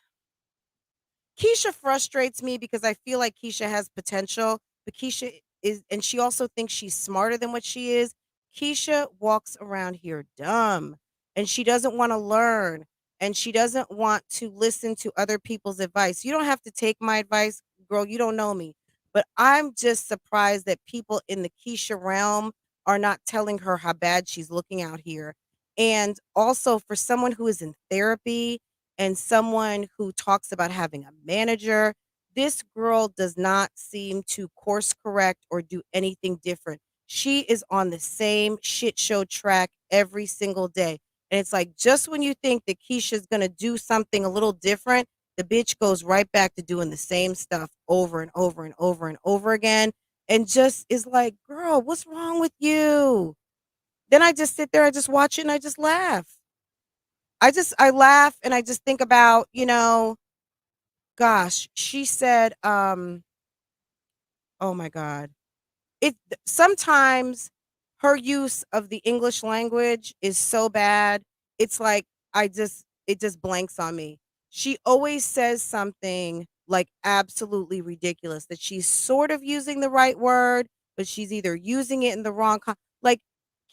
Keisha frustrates me because I feel like Keisha has potential, but Keisha is, and she also thinks she's smarter than what she is. Keisha walks around here dumb and she doesn't want to learn and she doesn't want to listen to other people's advice. You don't have to take my advice, girl. You don't know me. But I'm just surprised that people in the Keisha realm are not telling her how bad she's looking out here. And also, for someone who is in therapy and someone who talks about having a manager, this girl does not seem to course correct or do anything different. She is on the same shit show track every single day. And it's like just when you think that Keisha's going to do something a little different, the bitch goes right back to doing the same stuff over and over and over and over again. And just is like, girl, what's wrong with you? Then I just sit there, I just watch it and I just laugh. I laugh and I just think about, gosh, she said, oh my God. It sometimes her use of the English language is so bad. It's like it just blanks on me. She always says something like absolutely ridiculous that she's sort of using the right word, but she's either using it in the wrong like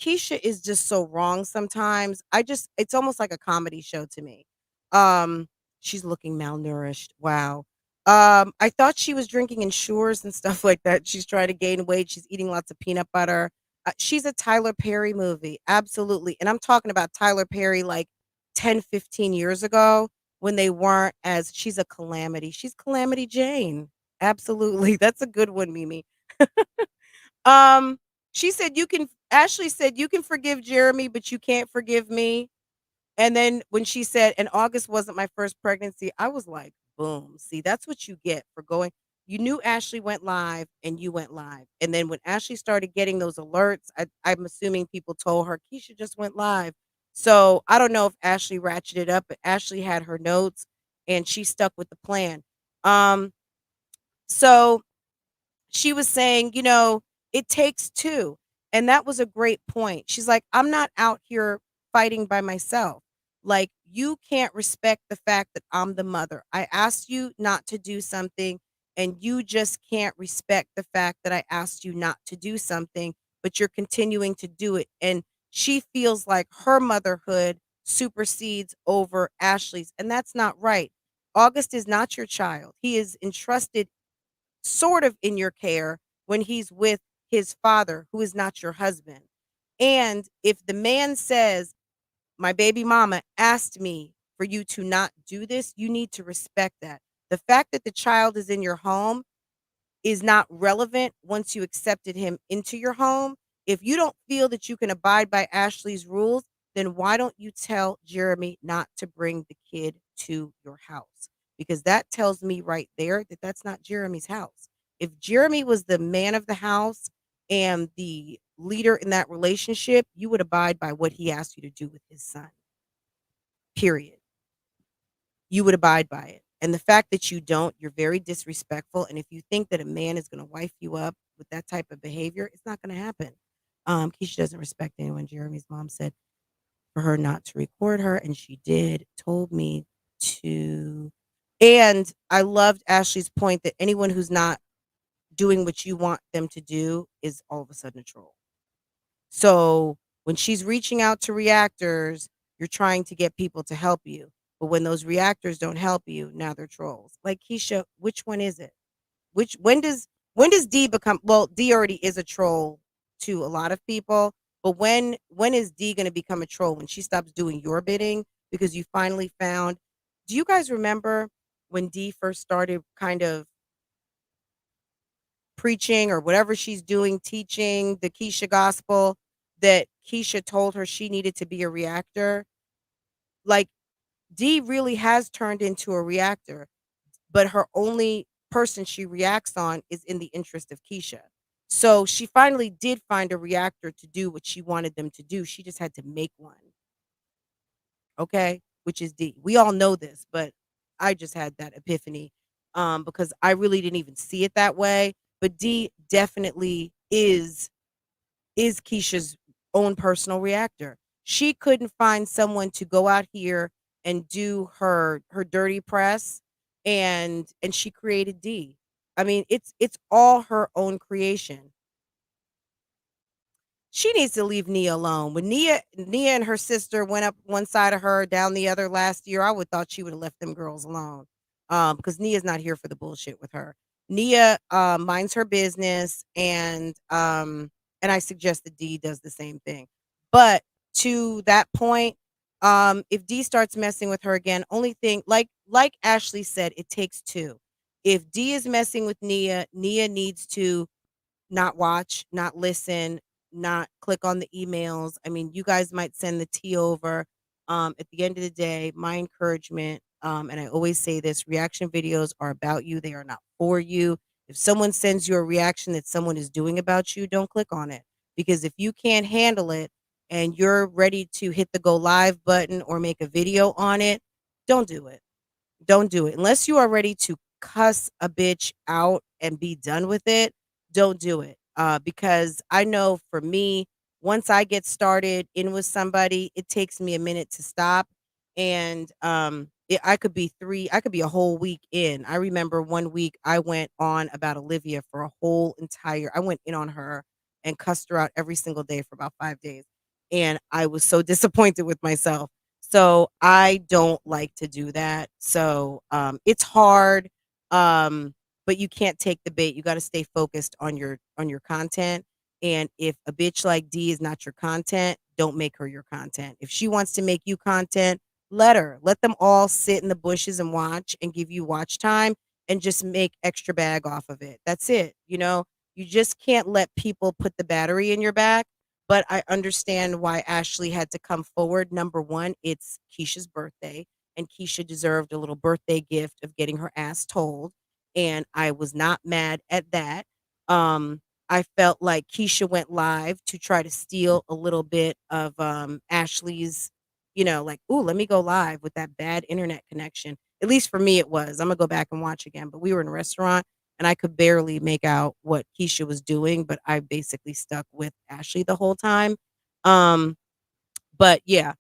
Keisha is just so wrong sometimes. It's almost like a comedy show to me. Um she's looking malnourished. Wow. I thought she was drinking Ensures and stuff like that. She's trying to gain weight. She's eating lots of peanut butter. She's a Tyler Perry movie. Absolutely. And I'm talking about Tyler Perry like 10, 15 years ago when they weren't as she's a calamity. She's Calamity Jane. Absolutely. That's a good one, Mimi. Um, she said Ashley said you can forgive Jeremy, but you can't forgive me. And then when she said, "And August wasn't my first pregnancy," I was like, boom. See, that's what you get for going. You knew Ashley went live and you went live. And then when Ashley started getting those alerts, I'm assuming people told her Keisha just went live. So I don't know if Ashley ratcheted up, but Ashley had her notes and she stuck with the plan. Um, so she was saying, it takes two. And that was a great point. She's like, I'm not out here fighting by myself. Like, you can't respect the fact that I'm the mother. I asked you not to do something, and you just can't respect the fact that I asked you not to do something, but you're continuing to do it. And she feels like her motherhood supersedes over Ashley's. And that's not right. August is not your child. He is entrusted sort of in your care when he's with his father, who is not your husband. And if the man says, my baby mama asked me for you to not do this, you need to respect that. The fact that the child is in your home, is not relevant once you accepted him into your home. If you don't feel that you can abide by Ashley's rules, then why don't you tell Jeremy not to bring the kid to your house? Because that tells me right there that that's not Jeremy's house. If Jeremy was the man of the house and the leader in that relationship, you would abide by what he asked you to do with his son. Period. You would abide by it. And the fact that you don't, you're very disrespectful. And if you think that a man is going to wife you up with that type of behavior, it's not going to happen. Keisha doesn't respect anyone. Jeremy's mom said for her not to record her, and she did. Told me to. And I loved Ashley's point that anyone who's not doing what you want them to do is all of a sudden a troll. So when she's reaching out to reactors, you're trying to get people to help you. But when those reactors don't help you, now they're trolls. Like Keisha, which one is it? Which when does D become, well, D already is a troll to a lot of people, but when is D gonna become a troll? When she stops doing your bidding because you finally found, do you guys remember when D first started kind of preaching or whatever she's doing, teaching the Keisha gospel, that Keisha told her she needed to be a reactor? Like, D really has turned into a reactor, but her only person she reacts on is in the interest of Keisha. So she finally did find a reactor to do what she wanted them to do. She just had to make one. Okay, which is D. We all know this, but I just had that epiphany because I really didn't even see it that way. But D definitely is Keisha's own personal reactor. She couldn't find someone to go out here and do her dirty press, and she created D. I mean, it's all her own creation. She needs to leave Nia alone. When Nia and her sister went up one side of her, down the other last year, I would thought she would have left them girls alone. Because Nia's not here for the bullshit with her. Nia minds her business, and I suggest that D does the same thing. But to that point, if D starts messing with her again, only thing, like Ashley said, it takes two. If D is messing with Nia, Nia needs to not watch, not listen, not click on the emails. I mean, you guys might send the tea over. At the end of the day, my encouragement, and I always say this, reaction videos are about you. They are not for you. If someone sends you a reaction that someone is doing about you, don't click on it. Because if you can't handle it and you're ready to hit the go live button or make a video on it, don't do it. Don't do it. Unless you are ready to cuss a bitch out and be done with it, don't do it. Because I know for me, once I get started in with somebody, it takes me a minute to stop. And I could be a whole week in. I remember one week I went on about Olivia for a whole entire, I went in on her and cussed her out every single day for about 5 days. And I was so disappointed with myself. So I don't like to do that. So it's hard, but you can't take the bait. You got to stay focused on your content. And if a bitch like D is not your content, don't make her your content. If she wants to make you content, let her. Let them all sit in the bushes and watch and give you watch time and just make extra bag off of it. That's it. You know, you just can't let people put the battery in your back. But I understand why Ashley had to come forward. Number one, it's Keisha's birthday, and Keisha deserved a little birthday gift of getting her ass told. And I was not mad at that. Um, I felt like Keisha went live to try to steal a little bit of Ashley's, like, ooh, let me go live with that bad internet connection. At least for me, it was. I'm gonna go back and watch again. But we were in a restaurant and I could barely make out what Keisha was doing, but I basically stuck with Ashley the whole time. Um, but yeah,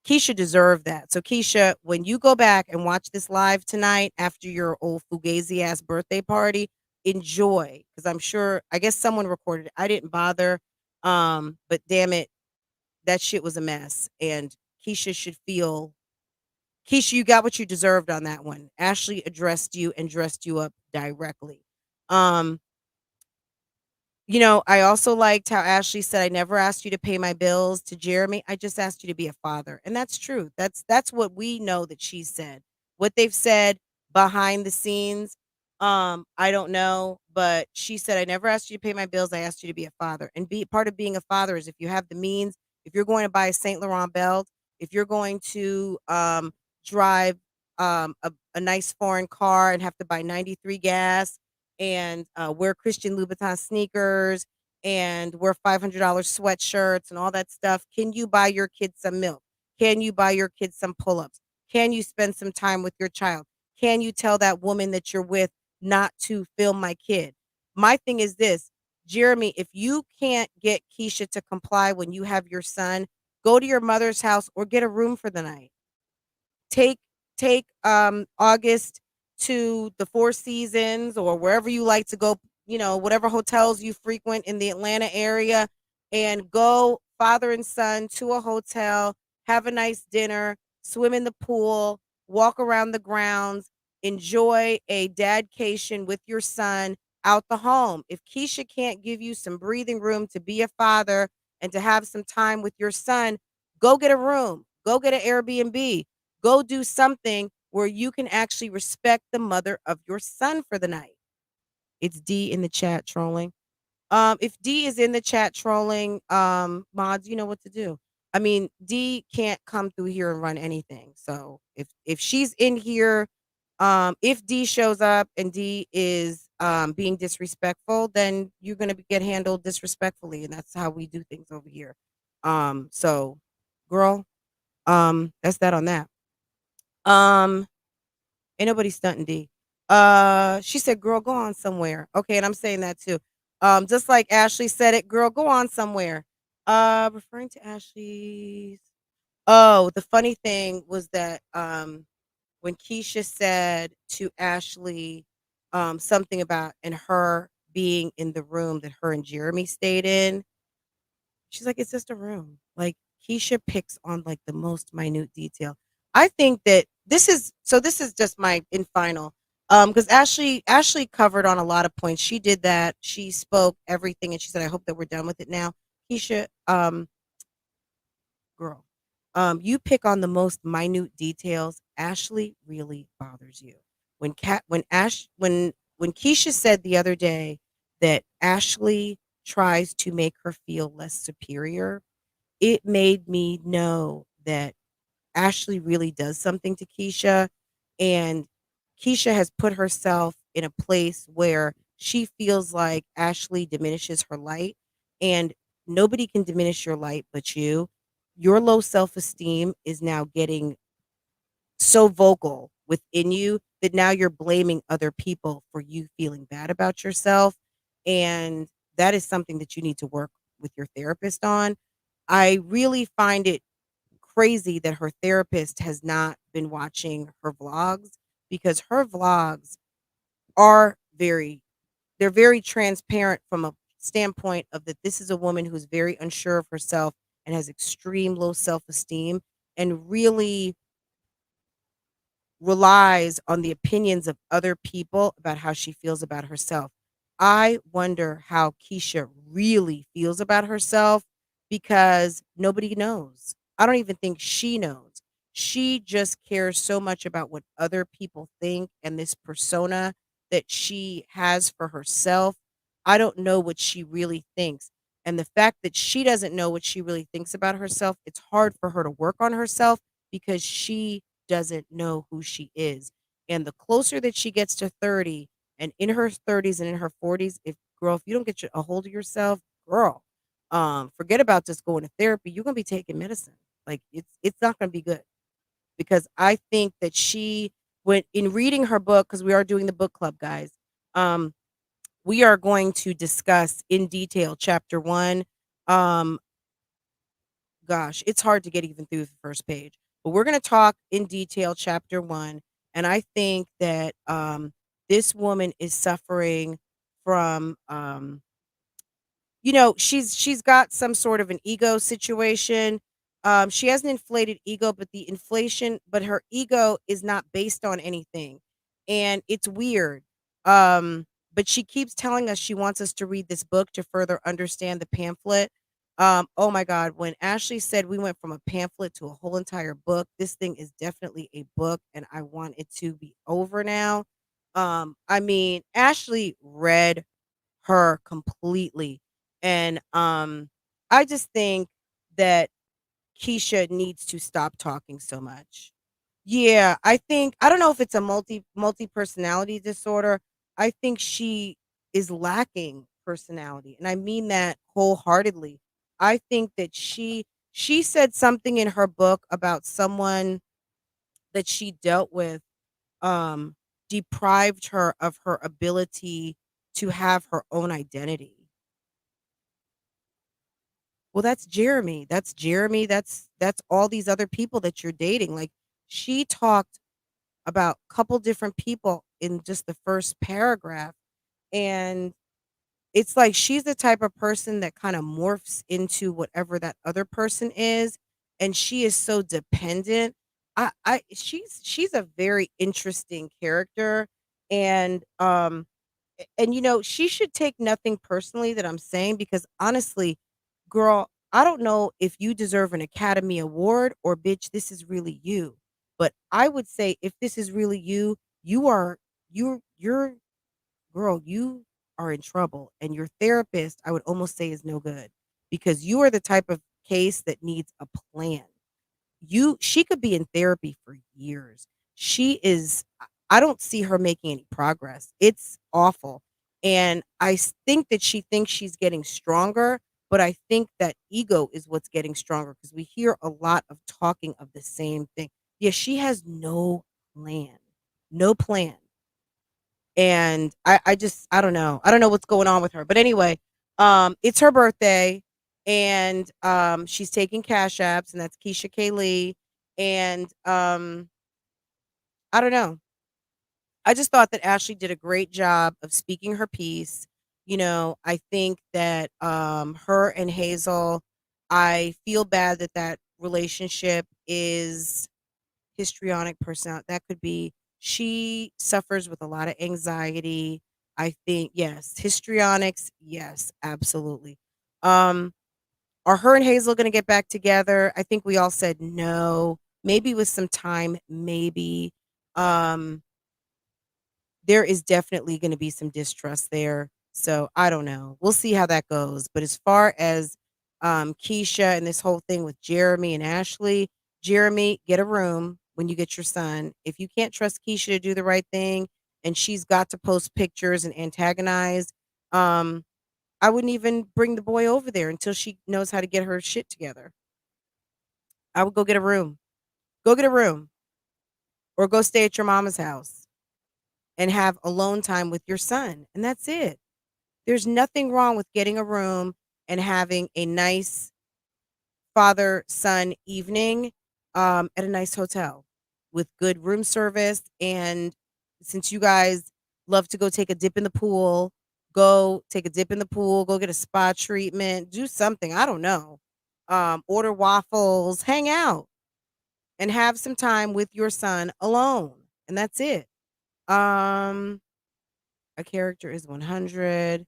Keisha deserved that. So Keisha, when you go back and watch this live tonight after your old fugazi ass birthday party, enjoy, because I'm sure, I guess someone recorded it. I didn't bother. But damn it, that shit was a mess. And Keisha should feel, Keisha, you got what you deserved on that one. Ashley addressed you and dressed you up directly. Um, I also liked how Ashley said, "I never asked you to pay my bills," to Jeremy. "I just asked you to be a father." And that's true. That's what we know that she said. What they've said behind the scenes, I don't know, but she said, "I never asked you to pay my bills. I asked you to be a father." And be part of being a father is if you have the means, if you're going to buy a Saint Laurent belt, if you're going to drive a nice foreign car and have to buy 93 gas and wear Christian Louboutin sneakers and wear $500 sweatshirts and all that stuff, can you buy your kids some milk? Can you buy your kids some pull-ups? Can you spend some time with your child? Can you tell that woman that you're with not to film my kid? My thing is this, Jeremy, if you can't get KEESHA to comply when you have your son, go to your mother's house or get a room for the night. Take August to the Four Seasons or wherever you like to go, whatever hotels you frequent in the Atlanta area, and go father and son to a hotel, have a nice dinner, swim in the pool, walk around the grounds, enjoy a dadcation with your son out the home. If KEESHA can't give you some breathing room to be a father and to have some time with your son, go get a room, go get an Airbnb. Go do something where you can actually respect the mother of your son for the night. It's D in the chat trolling. If D is in the chat trolling, mods, you know what to do. I mean, D can't come through here and run anything. So if she's in here, if D shows up and D is being disrespectful, then you're gonna get handled disrespectfully, and that's how we do things over here. So, girl, that's that on that. Um, Ain't nobody stunting D. She said, "Girl, go on somewhere." Okay, and I'm saying that too. Just like Ashley said it, "Girl, go on somewhere." Referring to Ashley's. Oh, the funny thing was that when KEESHA said to Ashley something about and her being in the room that her and Jeremy stayed in, she's like, "It's just a room." Like, KEESHA picks on like the most minute detail. I think that this is just my in final. Because Ashley covered on a lot of points. She did that. She spoke everything and she said, "I hope that we're done with it now." KEESHA, girl, you pick on the most minute details. Ashley really bothers you. When KEESHA said the other day that Ashley tries to make her feel less superior, it made me know that Ashley really does something to KEESHA, and KEESHA has put herself in a place where she feels like Ashley diminishes her light, and nobody can diminish your light but you. Your low self-esteem is now getting so vocal within you that now you're blaming other people for you feeling bad about yourself, and that is something that you need to work with your therapist on. I really find it crazy that her therapist has not been watching her vlogs, because her vlogs are they're very transparent from a standpoint of that this is a woman who's very unsure of herself and has extreme low self-esteem and really relies on the opinions of other people about how she feels about herself. I wonder how KEESHA really feels about herself, because nobody knows. I don't even think she knows. She just cares so much about what other people think and this persona that she has for herself. I don't know what she really thinks. And the fact that she doesn't know what she really thinks about herself, it's hard for her to work on herself because she doesn't know who she is. And the closer that she gets to 30 and in her 30s and in her 40s, if you don't get a hold of yourself, girl, forget about just going to therapy. You're gonna be taking medicine. Like, it's not gonna be good. Because I think that she went in reading her book, because we are doing the book club, guys. Um, we are going to discuss in detail chapter one. Um, Gosh, it's hard to get even through the first page. But we're going to talk in detail chapter one. And I think that this woman is suffering from she's got some sort of an ego situation. She has an inflated ego, but her ego is not based on anything. And it's weird. But she keeps telling us she wants us to read this book to further understand the pamphlet. Oh my God, when Ashley said we went from a pamphlet to a whole entire book, this thing is definitely a book, and I want it to be over now. I mean, Ashley read her completely. And I just think that Keisha needs to stop talking so much. Yeah, I think I don't know if it's a multi personality disorder. I think she is lacking personality, and I mean that wholeheartedly. I think that she said something in her book about someone that she dealt with um deprived her of her ability to have her own identity. Well, that's Jeremy. That's Jeremy. That's all these other people that you're dating. Like she talked about a couple different people in just the first paragraph, and it's like she's the type of person that kind of morphs into whatever that other person is, and she is so dependent. She's a very interesting character, and and you know, she should take nothing personally that I'm saying because honestly, girl, I don't know if you deserve an Academy Award or bitch, this is really you. But I would say if this is really you, you are you're girl, you are in trouble. And your therapist, I would almost say, is no good because you are the type of case that needs a plan. She could be in therapy for years. She is I don't see her making any progress. It's awful. And think that she thinks she's getting stronger, but I think that ego is what's getting stronger because we hear a lot of talking of the same thing. Yeah, she has no plan. No plan. And I just I don't know. I don't know what's going on with her. But anyway, it's her birthday and she's taking cash apps and that's Keisha K. Lee. And I don't know. I just thought that Ashley did a great job of speaking her piece. You know, I think that her and Hazel, I feel bad that that relationship is histrionic personality. That could be she suffers with a lot of anxiety. I think yes, histrionics, yes, absolutely. Um, are her and Hazel going to get back together? I think we all said no. Maybe with some time, maybe. Um, there is definitely going to be some distrust there. So I don't know. We'll see how that goes. But as far as Keisha and this whole thing with Jeremy and Ashley, Jeremy, get a room when you get your son. If you can't trust Keisha to do the right thing and she's got to post pictures and antagonize, um, I wouldn't even bring the boy over there until she knows how to get her shit together. I would go get a room. Go get a room or go stay at your mama's house and have alone time with your son. And that's it. There's nothing wrong with getting a room and having a nice father son evening at a nice hotel with good room service. And since you guys love to go take a dip in the pool, go take a dip in the pool, go get a spa treatment, do something. I don't know. Order waffles, hang out, and have some time with your son alone. And that's it. Um, a character is 100.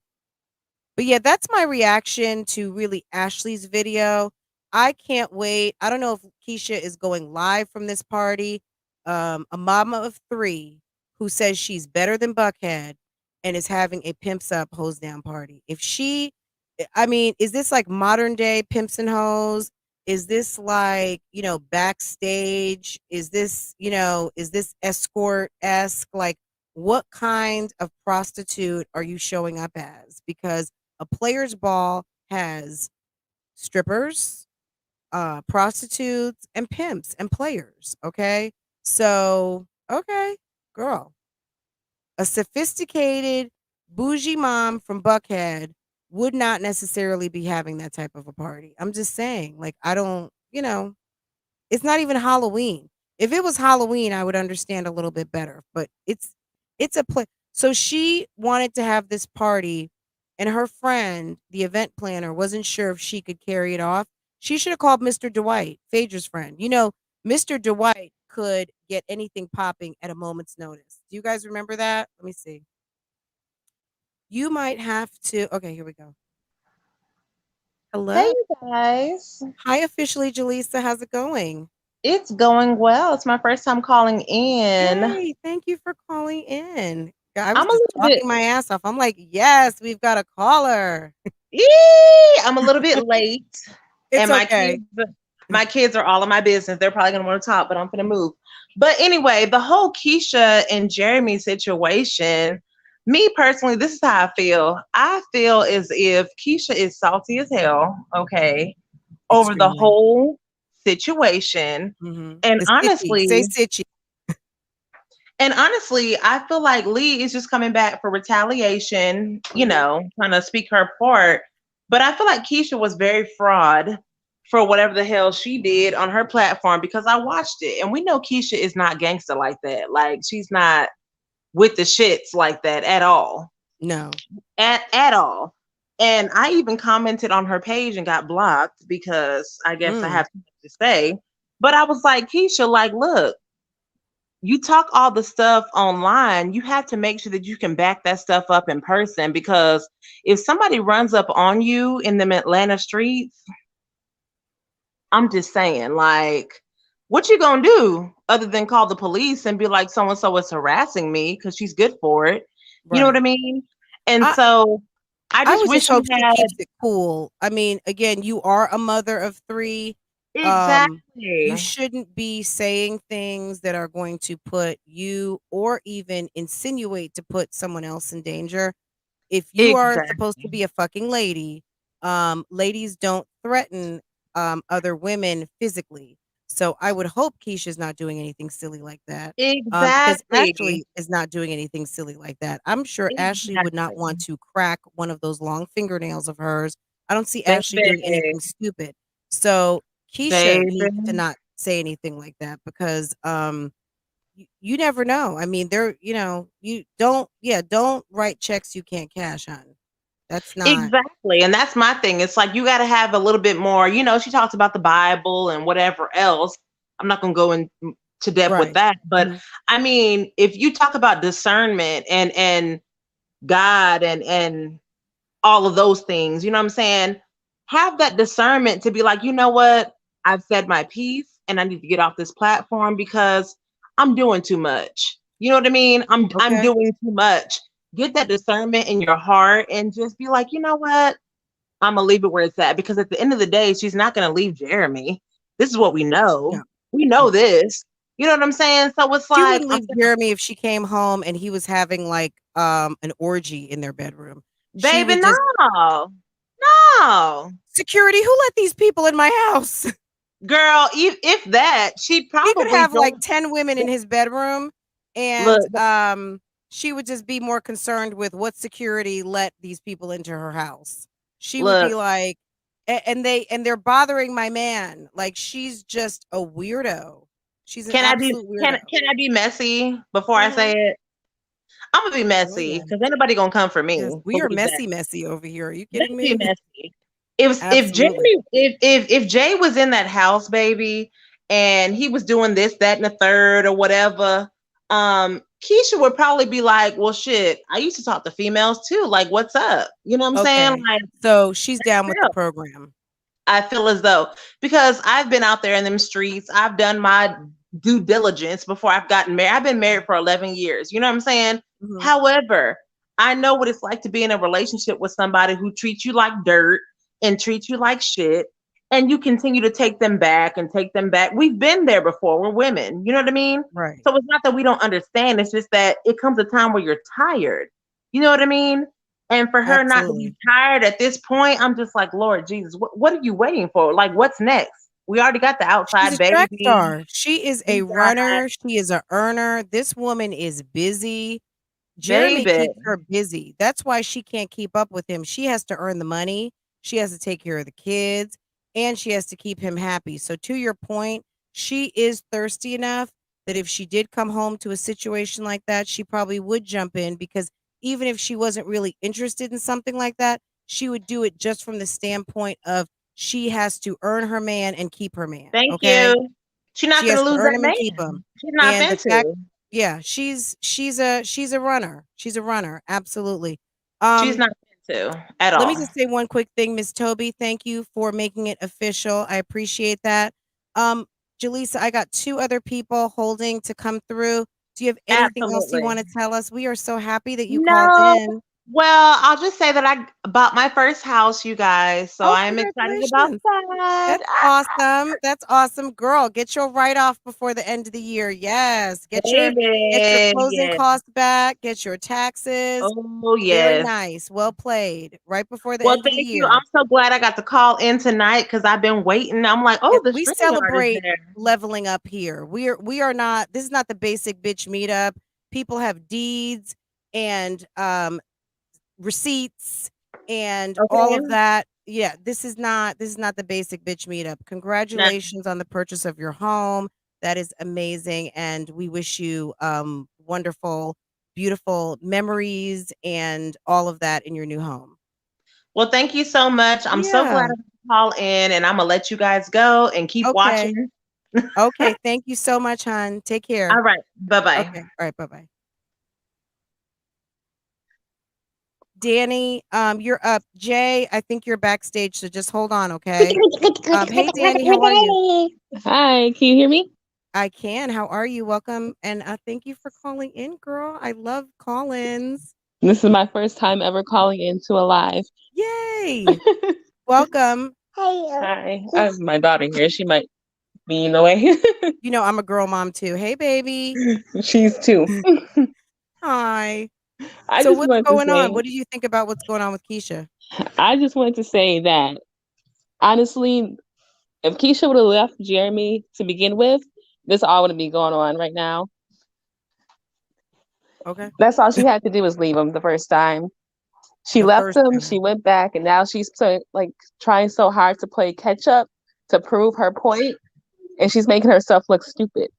But yeah, that's my reaction to really Ashley's video. I can't wait. I don't know if Keisha is going live from this party. A mama of three who says she's better than Buckhead and is having a pimps up hose down party. If she, I mean, is this like modern day pimps and hoes? Is this like, you know, backstage? Is this, you know, is this escort esque? Like, what kind of prostitute are you showing up as? Because a players ball has strippers, prostitutes, and pimps and players. Okay. So, okay, girl, a sophisticated bougie mom from Buckhead would not necessarily be having that type of a party. I'm just saying, like, I don't, you know, it's not even Halloween. If it was Halloween, I would understand a little bit better, but it's a play. So she wanted to have this party and her friend, the event planner, wasn't sure if she could carry it off. She should have called Mr. Dwight, Phaedra's friend. You know, Mr. Dwight could get anything popping at a moment's notice. Do you guys remember that? Let me see. You might have to okay, here we go. Hey, Hello. you guys. Hi, officially Jaleesa. How's it going? It's going well. It's my first time calling in. Yay, thank you for calling in. Yeah, I was I'm a just little bit talking my ass off. I'm like, "Yes, we've got a caller." I'm a little bit late, It's and okay. my kids are all in my business. They're probably gonna want to talk, but I'm gonna move. But anyway, the whole Keisha and Jeremy situation, me personally, this is how I feel. I feel as if Keisha is salty as hell, okay, over the Extremely. whole situation. Mhm. And The sitchy. Say honestly, sitchy. I feel like Lee is just coming back for retaliation, Mhm. trying to speak her part. But I feel like Keisha was very fraud for whatever the hell she did on her platform because I watched it. And we know Keisha is not gangster like that. Like, she's not with the shits like that at all. No. At all. And I even commented on her page and got blocked because I guess I Mm. have too much to say. But I was like, Keisha, like, look, you talk all the stuff online, you have to make sure that you can back that stuff up in person because if somebody runs up on you in them Atlanta streets, I'm just saying, like, what you gonna do other than call the police and be like, so and so is harassing me because she's good for it? You know what I Right. mean? And I so I I just would just wish we hope she had keeps it cool. I mean, again, you are a mother of 3. You exactly, shouldn't be saying things that are going to put you or even insinuate to put someone else in danger. If you are supposed to exactly, be a fucking lady, ladies don't threaten other women physically. So I would hope Keisha's not doing anything silly like that. Because exactly, Ashley is not doing anything silly like that. I'm sure Ashley would not exactly, want to crack one of those long fingernails of hers. I don't see Ashley doing baby, anything stupid. So Keisha needs to baby. not say anything like that because you never know. I mean, you don't yeah, don't write checks you can't cash on. That's not Exactly. And that's my thing. It's like you got to have a little bit more, she talks about the Bible and whatever else. I'm not going to go into depth with right. that, but Mhm. I mean, if you talk about discernment and God and all of those things, you know what I'm saying? Have that discernment to be like, you know what? I've said my piece and I need to get off this platform because I'm doing too much. You know what I mean? I'm Okay. doing too much. Get that discernment in your heart and just be like, you know what? I'm gonna leave it where it's at because at the end of the day, she's not gonna leave Jeremy. This is what we know. No. We know Mm-mm. this. You know what I'm saying? So it's She like wouldn't leave Jeremy if she came home and he was having like an orgy in their bedroom. She baby, would just no, no, security, who let these people in my house? girl. If that, she He could probably have like don't 10 women in his bedroom and look. she would just be more concerned with what security let these people into her house. She would be Look, like and they're bothering my man. Like she's just a weirdo. She's an can I be absolute can weirdo. can I be messy before I say Mhm. it? I'm gonna be Go messy ahead. because ain't nobody gonna come for Yes, me. we are Believe that. messy over here. Are you Let's kidding be me? messy. If Absolutely. Jamie if Jay was in that house, baby, and he was doing this, that, and the third or whatever, Keisha would probably be like, well, shit, I used to talk to females too. Like, what's up? You know what I'm saying? Okay. Like, So she's down with the hell, program. I feel as though because I've been out there in them streets, I've done my due diligence before I've gotten married. I've been married for 11 years. You know what I'm saying? Mhm. However, I know what it's like to be in a relationship with somebody who treats you like dirt and treats you like shit. And you continue to take them back and take them back. We've been there before. We're women. You know what I mean? Right. So it's not that we don't understand. It's just that it comes a time where you're tired. You know what I mean? And for her not to be Absolutely. tired at this point, I'm just like, Lord Jesus, what are you waiting for? Like, what's next? We already got the She's outside a track baby. star. She is a We got runner. She is a earner. This woman is busy. Jeremy baby. keeps her busy. That's why she can't keep up with him. She has to earn the money. She has to take care of the kids and she has to keep him happy. So to your point, she is thirsty enough that if she did come home to a situation like that, she probably would jump in because even if she wasn't really interested in something like that, she would do it just from the standpoint of she has to earn her man and keep her man. Thank Okay. you. She's not She gonna has to lose earn that him and keep him. man. She's not And the been fact to. yeah, she's a runner. She's a runner, absolutely. She's Um, not been to at Let me all. just say one quick thing, Miss Toby. Thank you for making it official. I appreciate that. Um, Jaleesa, I got 2 other people holding to come through. Do you have anything else you Absolutely. wanna tell us? We are so happy that you called No. in. Well, I'll just say that I bought my first house, you guys. So Oh, I am excited about congratulations. that. That's awesome. That's awesome. Girl, get your write-off before the end of the year. Yes. Get your Baby. closing Yes. costs back, get your taxes. Oh, Very yes. nice. Well played. Right before the Well, end of the thank you. I'm year. so glad I got to call in tonight because I've been waiting. I'm like, Yeah, oh, the we StreamYard is celebrate there. leveling up here. We are not, this is not the basic bitch meetup. People have deeds and receipts and all Okay. of that. Yeah, this is not the basic bitch meetup. Now, Congratulations on the purchase of your home. That is amazing, and we wish you wonderful, beautiful memories and all of that in your new home. well, thank you so much. I'm so glad I Yeah. could call in, and I'm gonna let you guys go and keep Okay. watching. Okay. Thank you so much, hon. Take care. All right. Bye bye. Okay. All right. Bye bye. Danny, you're up. Jay, I think you're backstage, so just hold on, okay? Hey Danny, how are you? Hi, can you hear me? I can. How are you? Welcome, and thank you for calling in, girl. I love call-ins. This is my first time ever calling into a live. Yay! Welcome. Hi, I have my daughter here. She might be in the way. You know I'm a girl mom too. Hey, baby. She's two. Hi. I So just what's wanted to going on? say, What do you think about what's going on with KEESHA? I just wanted to say that honestly, if KEESHA would have left Jeremy to begin with, this all would be going on right now. Okay. That's all she had to do was leave him the first time. She The left first him, she time. went back, and now she's like trying so hard to play catch up to prove her point, and she's making herself look stupid.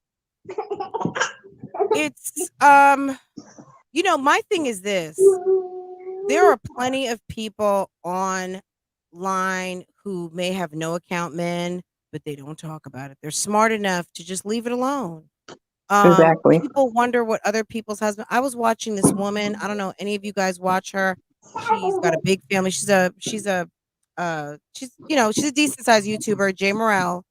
It's my thing is this. There are plenty of people online who may have no account men, but they don't talk about it. They're smart enough to just leave it alone. Exactly. People wonder what other people's husband. I was watching this woman. I don't know any of you guys watch her. She's got a big family. She's a decent sized YouTuber, Jay Morrell.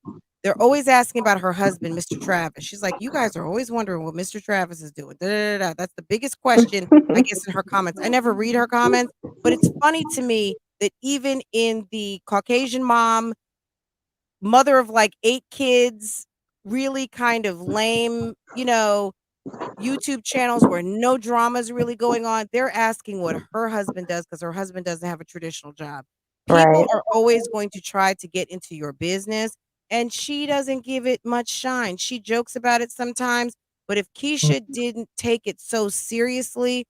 They're always asking about her husband, Mr. Travis. She's like, you guys are always wondering what Mr. Travis is doing. Da, da, da, da. That's the biggest question, I guess, in her comments. I never read her comments, but it's funny to me that even in the Caucasian mom, mother of like 8 kids, really kind of lame, YouTube channels where no drama is really going on. They're asking what her husband does because her husband doesn't have a traditional job. People Right. are always going to try to get into your business, and she doesn't give it much shine. She jokes about it sometimes, but if KEESHA didn't take it so seriously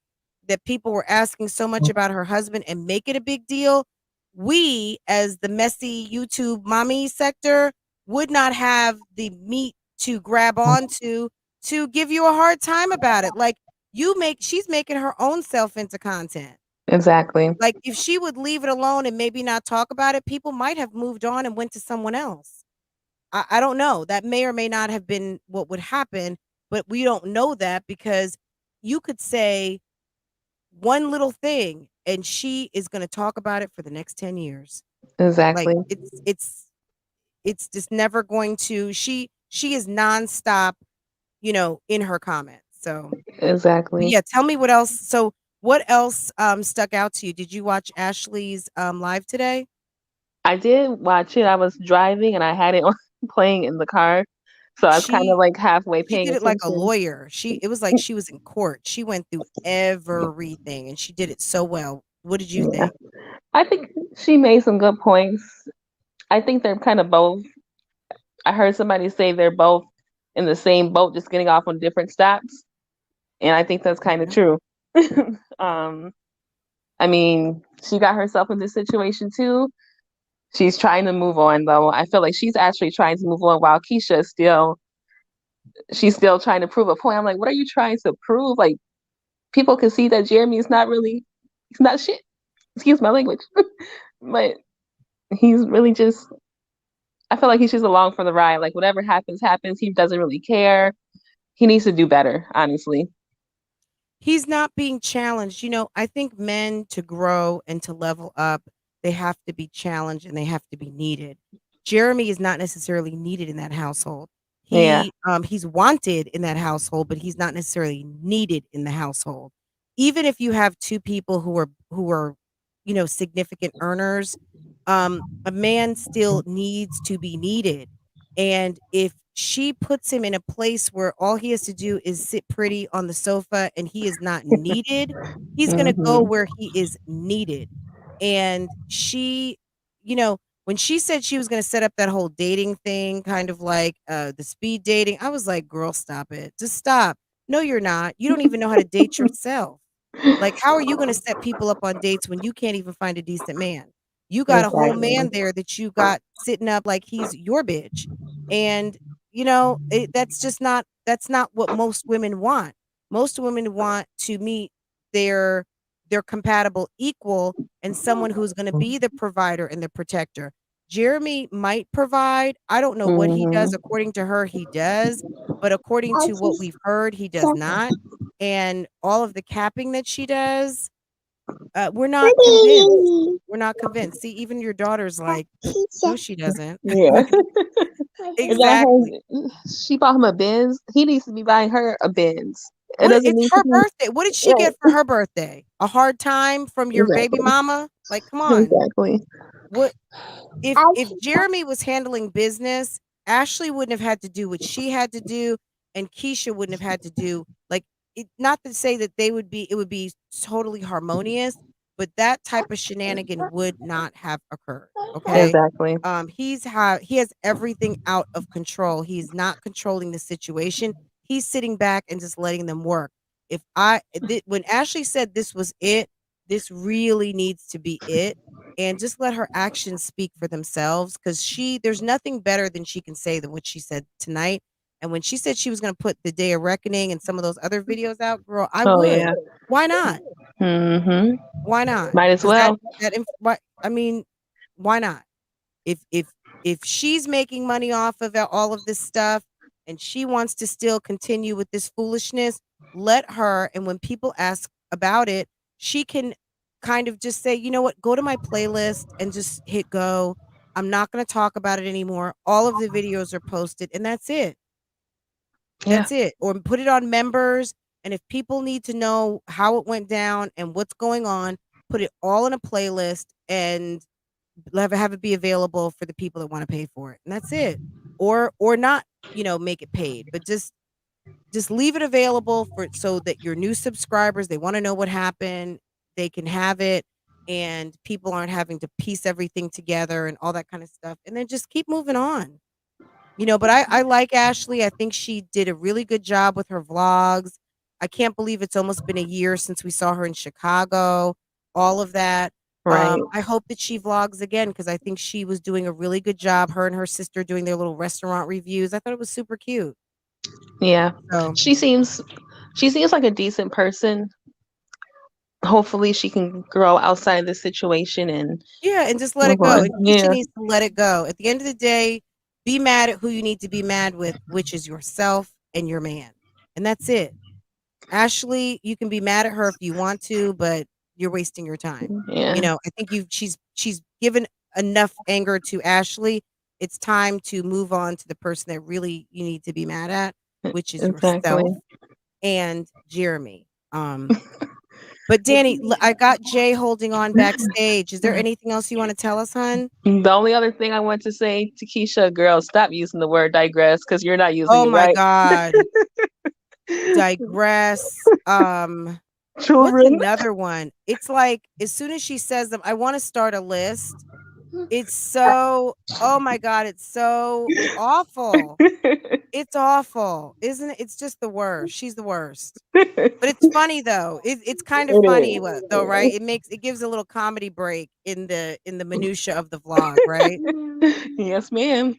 that people were asking so much about her husband and make it a big deal, we, as the messy YouTube mommy sector, would not have the meat to grab onto to give you a hard time about it. Like she's making her own self into content. Exactly. Like if she would leave it alone and maybe not talk about it, people might have moved on and went to someone else. I don't know. That may or may not have been what would happen, but we don't know that because you could say one little thing and she is going to talk about it for the next 10 years. Like Exactly. it's just never going to she is nonstop, in her comments. So, but Exactly. yeah, tell me what else. So, what else stuck out to you? Did you watch Ashley's live today? I did watch it. I was driving and I had it on playing in the car. So I was kind of She like halfway she paying did it like a attention. lawyer. It was like she was in court. She went through everything and she did it so well. What did you Yeah. think? I think she made some good points. I think they're kind of both. I heard somebody say they're both in the same boat, just getting off on different stops. And I think that's kind of Okay. true. um, I mean, she got herself in this situation too. She's trying to move on though. I feel like she's actually trying to move on while Keisha is she's still trying to prove a point. I'm like, what are you trying to prove? Like people can see that Jeremy is not really he's not shit. Excuse my language. But he's really just I feel like he's just along for the ride. Like whatever happens, happens. He doesn't really care. He needs to do better, honestly. He's not being challenged. I think men to grow and to level up, they have to be challenged and they have to be needed. Jeremy is not necessarily needed in that household. Yeah. He's wanted in that household, but he's not necessarily needed in the household. Even if you have two people who are, significant earners, a man still needs to be needed. And if she puts him in a place where all he has to do is sit pretty on the sofa and he is not needed, he's going to go Mm-hmm. where he is needed. And she, when she said she was going to set up that whole dating thing, kind of like the speed dating, I was like, girl, stop it. Just stop. No, you're not. You don't even know how to date yourself. Like, how are you going to set people up on dates when you can't even find a decent man? You got a whole Exactly. man there that you got sitting up like he's your bitch. And, that's not what most women want. Most women want to meet their their compatible equal and someone who's going to be the provider and the protector. Jeremy might provide. I don't know what he does. Mm-hmm. According to her, he does. But according to what we've heard, he does not. And all of the capping that she does, we're not convinced. We're not convinced. See, even your daughter's like, no, she doesn't. Yeah. It got Exactly. she bought him a Benz. He needs to be buying her a Benz. It What? doesn't It's need to her be birthday. What did she right. get for her birthday? A hard time from your baby Exactly. mama? Like, come on. Exactly. What if Jeremy was handling business, Ashley wouldn't have had to do what she had to do, and Keisha wouldn't have had to do like not to say that it would be totally harmonious, but that type of shenanigan would not have occurred. Okay. Exactly. He has everything out of control. He's not controlling the situation. He's sitting back and just letting them work. When Ashley said this was it, this really needs to be it, and just let her actions speak for themselves, because there's nothing better than she can say than what she said tonight. And when she said she was going to put the Day of Reckoning and some of those other videos out, girl, I Oh would. yeah. Why not? Mm-hmm. Why not? Might as Because well. I mean, why not? If she's making money off of all of this stuff and she wants to still continue with this foolishness, let her. And when people ask about it, she can kind of just say, you know what, go to my playlist and just hit go. I'm not going to talk about it anymore. All of the videos are posted, and that's it. Yeah. That's it. Or put it on members. And if people need to know how it went down and what's going on, put it all in a playlist and have it be available for the people that want to pay for it. And that's it. Or not, make it paid, but just leave it available for so that your new subscribers, they want to know what happened, they can have it, and people aren't having to piece everything together and all that kind of stuff. And then just keep moving on. But I like Ashley. I think she did a really good job with her vlogs. I can't believe it's almost been a year since we saw her in Chicago, all of that. Right. I hope that she vlogs again because I think she was doing a really good job. Her and her sister doing their little restaurant reviews. I thought it was super cute. Yeah. So She seems like a decent person. Hopefully she can grow outside the situation and yeah, and just let it move go. on. And Keisha Yeah. needs to let it go. At the end of the day, be mad at who you need to be mad with, which is yourself and your man. And that's it. Ashley, you can be mad at her if you want to, but you're wasting your time. Yeah. I think she's given enough anger to Ashley. It's time to move on to the person that really you need to be mad at, which is Exactly. yourself and Jeremy. But Danny, I got Jay holding on backstage. Is there anything else you want to tell us, hun? The only other thing I want to say to Keisha, girl, stop using the word digress because you're not using Oh it my right. God. Digress. What's Children. another one? It's like as soon as she says them, I want to start a list. It's so, oh my God, it's so awful. It's awful, isn't it? It's just the worst. She's the worst. But it's funny though. It's kind of funny though, right? It gives a little comedy break in the minutia of the vlog, right? Yes, ma'am.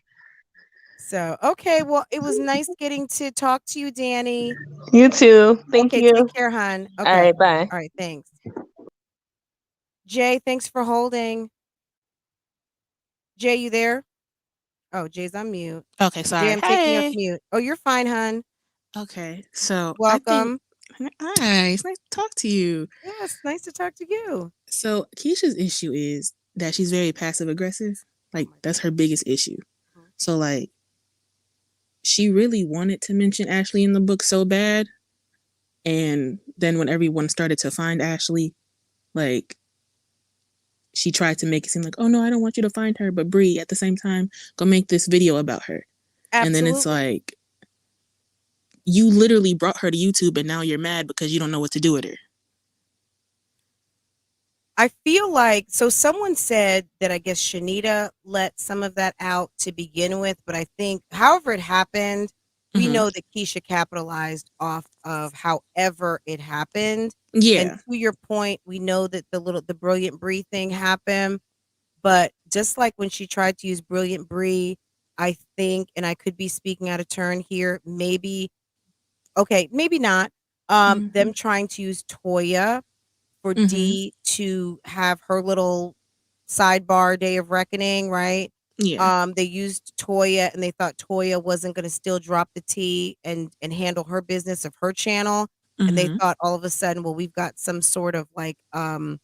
So, okay, well, it was nice getting to talk to you, Danny. You too. Thank Okay, you. take care, hon. All Okay. right, bye. All right, thanks. Jay, thanks for holding. Jay, you there? Oh, Jay's on mute. Okay, Jay, sorry. I'm taking you off Hey. mute. Oh, you're fine, hon. Okay, so I think Welcome. hi, it's nice to talk to you. Yes, nice to talk to you. So Keisha's issue is that she's very passive aggressive. Oh Like my that's her biggest issue. God. So like she really wanted to mention Ashley in the book so bad. And then when everyone started to find Ashley, like, she tried to make it seem like, oh no, I don't want you to find her, but Bree, at the same time, go make this video about her. Absolutely. And then it's like, you literally brought her to YouTube and now you're mad because you don't know what to do with her. I feel like, so someone said that I guess Shanita let some of that out to begin with, but I think however it happened, we know that KEESHA capitalized off of however it happened. Yeah. And to your point, we know that the Brilliant Bree thing happened, but just like when she tried to use Brilliant Bree, I think, and I could be speaking out of turn here, maybe, okay, maybe not, them trying to use Toya for D to have her little sidebar day of reckoning, right? Yeah. They used Toya and they thought Toya wasn't going to still drop the T and handle her business of her channel. And they thought all of a sudden, well, we've got some sort of like a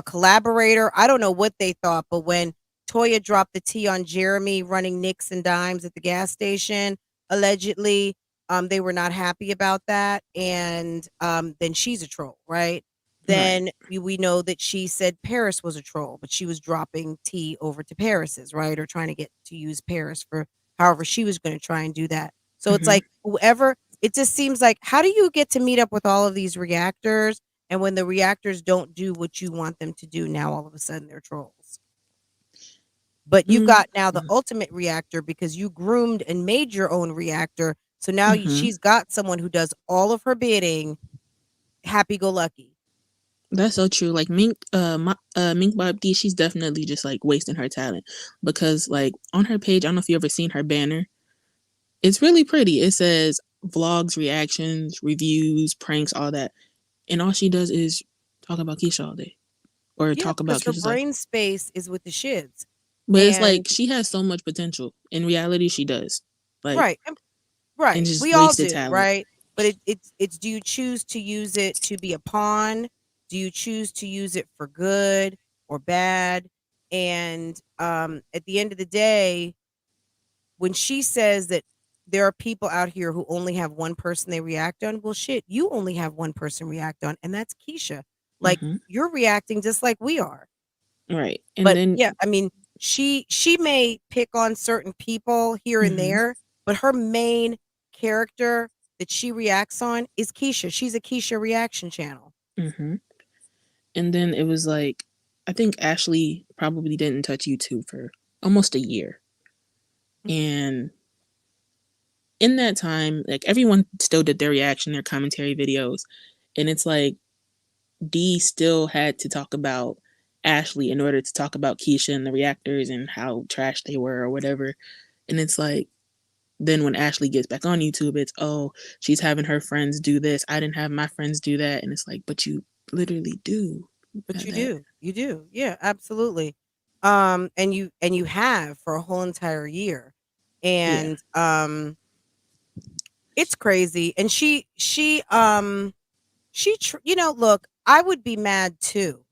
collaborator. I don't know what they thought, but when Toya dropped the T on Jeremy running nicks and dimes at the gas station, allegedly, they were not happy about that. And then she's a troll, right? Then we know that she said Paris was a troll, but she was dropping T over to Paris's, right? Or trying to get to use Paris for however she was going to try and do that. So it's like whoever, it just seems like, how do you get to meet up with all of these reactors? And when the reactors don't do what you want them to do, now all of a sudden they're trolls. But you've got now the ultimate reactor because you groomed and made your own reactor. So now she's got someone who does all of her bidding. Happy go lucky. That's so true. Like Mink Bob D, she's definitely just like wasting her talent because like on her page, I don't know if you ever seen her banner. It's really pretty. It says vlogs, reactions, reviews, pranks, all that. And all she does is talk about KEESHA all day. Or talk about her KEESHA's brain space is with the shids. But it's like she has so much potential. In reality, she does. Like right. And just we all wasted do, talent. right? But it's do you choose to use it to be a pawn? Do you choose to use it for good or bad? And at the end of the day, when she says that there are people out here who only have one person they react on, well, shit, you only have one person react on, and that's KEESHA. Like you're reacting just like we are, right? And but then yeah, I mean, she may pick on certain people here and there, but her main character that she reacts on is KEESHA. She's a KEESHA reaction channel. And then it was like, I think Ashley probably didn't touch YouTube for almost a year. And in that time, like everyone still did their reaction, their commentary videos. And it's like D still had to talk about Ashley in order to talk about KEESHA and the reactors and how trash they were or whatever. And it's like, then when Ashley gets back on YouTube, it's, oh, she's having her friends do this. I didn't have my friends do that. And it's like, but you literally do. But you do. Yeah, absolutely. And you have for a whole entire year. And it's crazy. And you know, look, I would be mad too.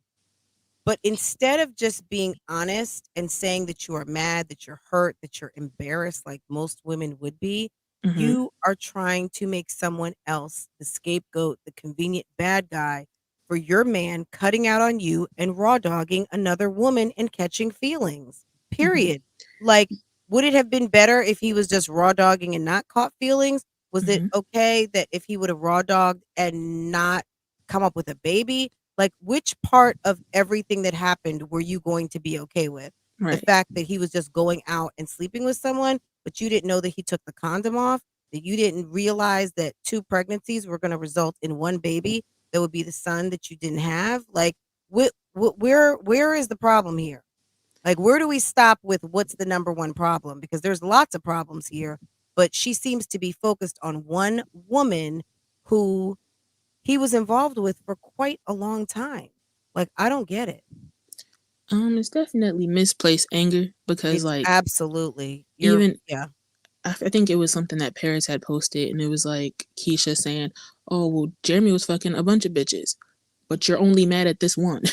But instead of just being honest and saying that you are mad, that you're hurt, that you're embarrassed, like most women would be, you are trying to make someone else the scapegoat, the convenient bad guy for your man cutting out on you and raw dogging another woman and catching feelings. Period. Like, would it have been better if he was just raw dogging and not caught feelings? Was it okay that if he would have raw dogged and not come up with a baby? Like, which part of everything that happened were you going to be okay with? The fact that he was just going out and sleeping with someone, but you didn't know that he took the condom off, that you didn't realize that 2 pregnancies were going to result in 1 baby that would be the son that you didn't have? Like, where is the problem here? Like, where do we stop with what's the number one problem? Because there's lots of problems here, but she seems to be focused on one woman who he was involved with for quite a long time. Like, I don't get it. It's definitely misplaced anger because It's like absolutely I think it was something that Paris had posted and it was like KEESHA saying, oh well, Jeremy was fucking a bunch of bitches, but you're only mad at this one.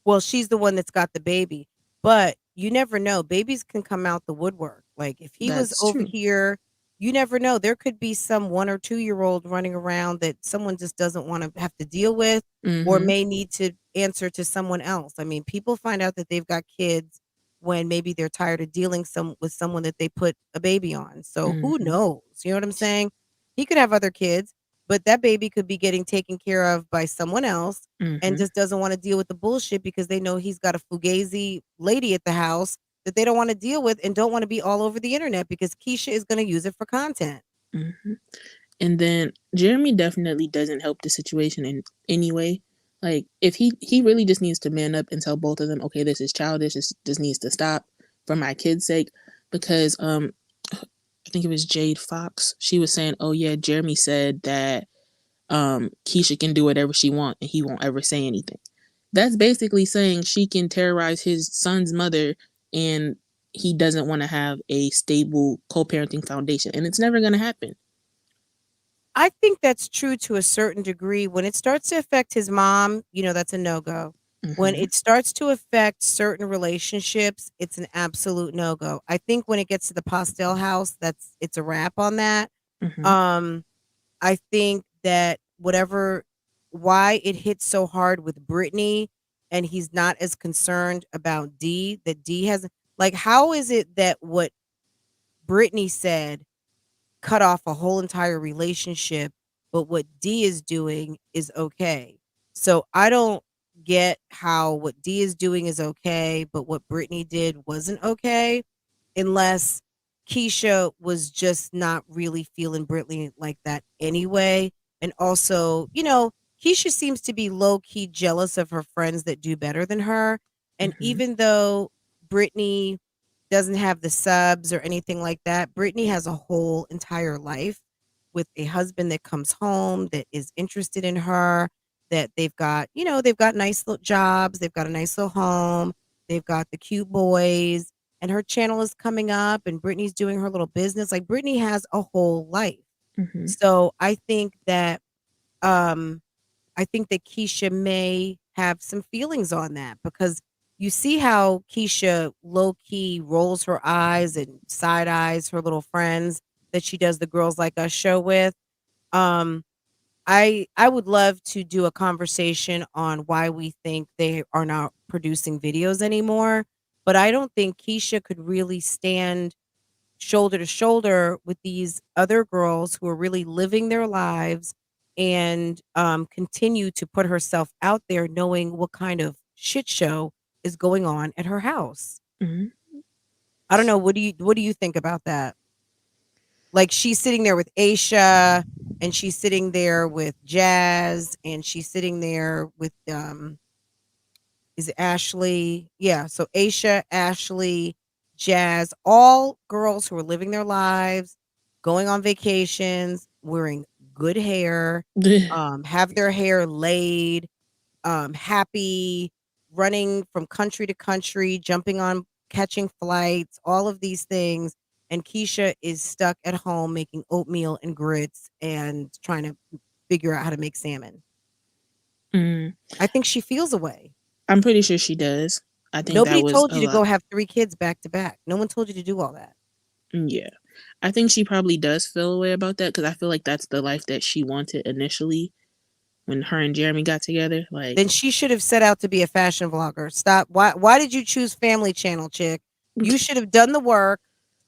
Well, she's the one that's got the baby, but you never know. Babies can come out the woodwork. Like if he was That's over true. here, you never know. There could be some 1 or 2-year-old running around that someone just doesn't want to have to deal with, or Mm-hmm. may need to answer to someone else. I mean, people find out that they've got kids when maybe they're tired of dealing with someone that they put a baby on. So who Mm-hmm. knows? You know what I'm saying? He could have other kids, but that baby could be getting taken care of by someone else and Mm-hmm. just doesn't want to deal with the bullshit because they know he's got a fugazi lady at the house that they don't want to deal with and don't want to be all over the internet because KEESHA is going to use it for content. Mm-hmm. And then Jeremy definitely doesn't help the situation in any way. Like if he really just needs to man up and tell both of them, okay, this is childish. This needs to stop for my kids' sake. Because I think it was Jade Fox. She was saying, oh yeah, Jeremy said that KEESHA can do whatever she wants and he won't ever say anything. That's basically saying she can terrorize his son's mother and he doesn't want to have a stable co-parenting foundation, and it's never going to happen. I think that's true to a certain degree. When it starts to affect his mom, that's a no-go. When Mm-hmm. it starts to affect certain relationships, it's an absolute no-go. I think when it gets to the Postel house, it's a wrap on that. Mm-hmm. Um, I think that why it hits so hard with Brittany and he's not as concerned about D, that D has, like, how is it that what Brittany said cut off a whole entire relationship, but what D is doing is okay? So I don't get how what D is doing is okay, but what Brittany did wasn't okay, unless KEESHA was just not really feeling Brittany like that anyway. And also, KEESHA seems to be low key jealous of her friends that do better than her. And Mm-hmm. even though Brittany doesn't have the subs or anything like that, Brittany has a whole entire life with a husband that comes home that is interested in her, that they've got nice little jobs, they've got a nice little home, they've got the cute boys, and her channel is coming up and Brittany's doing her little business. Like Brittany has a whole life. Mm-hmm. So um I think that KEESHA may have some feelings on that because you see how KEESHA low key rolls her eyes and side eyes her little friends that she does the Girls Like Us show with. Um I would love to do a conversation on why we think they are not producing videos anymore, but I don't think KEESHA could really stand shoulder to shoulder with these other girls who are really living their lives and continue to put herself out there knowing what kind of shit show is going on at her house. Mm-hmm. I don't know. What do you think about that? Like she's sitting there with Aisha and she's sitting there with Jazz and she's sitting there with is it Ashley? Yeah, so Aisha, Ashley, Jazz, all girls who are living their lives, going on vacations, wearing good hair, have their hair laid, happy, running from country to country, jumping on catching flights, all of these things. And KEESHA is stuck at home making oatmeal and grits and trying to figure out how to make salmon. Mm. I think she feels a way. I'm pretty sure she does. I think that Nobody was told a you to lot. go have 3 kids back to back. No one told you to do all that. Yeah. I think she probably does feel a way about that because I feel like that's the life that she wanted initially when her and Jeremy got together. Like, Then she should have set out to be a fashion vlogger. Stop. Why did you choose Family Channel, chick? You should have done the work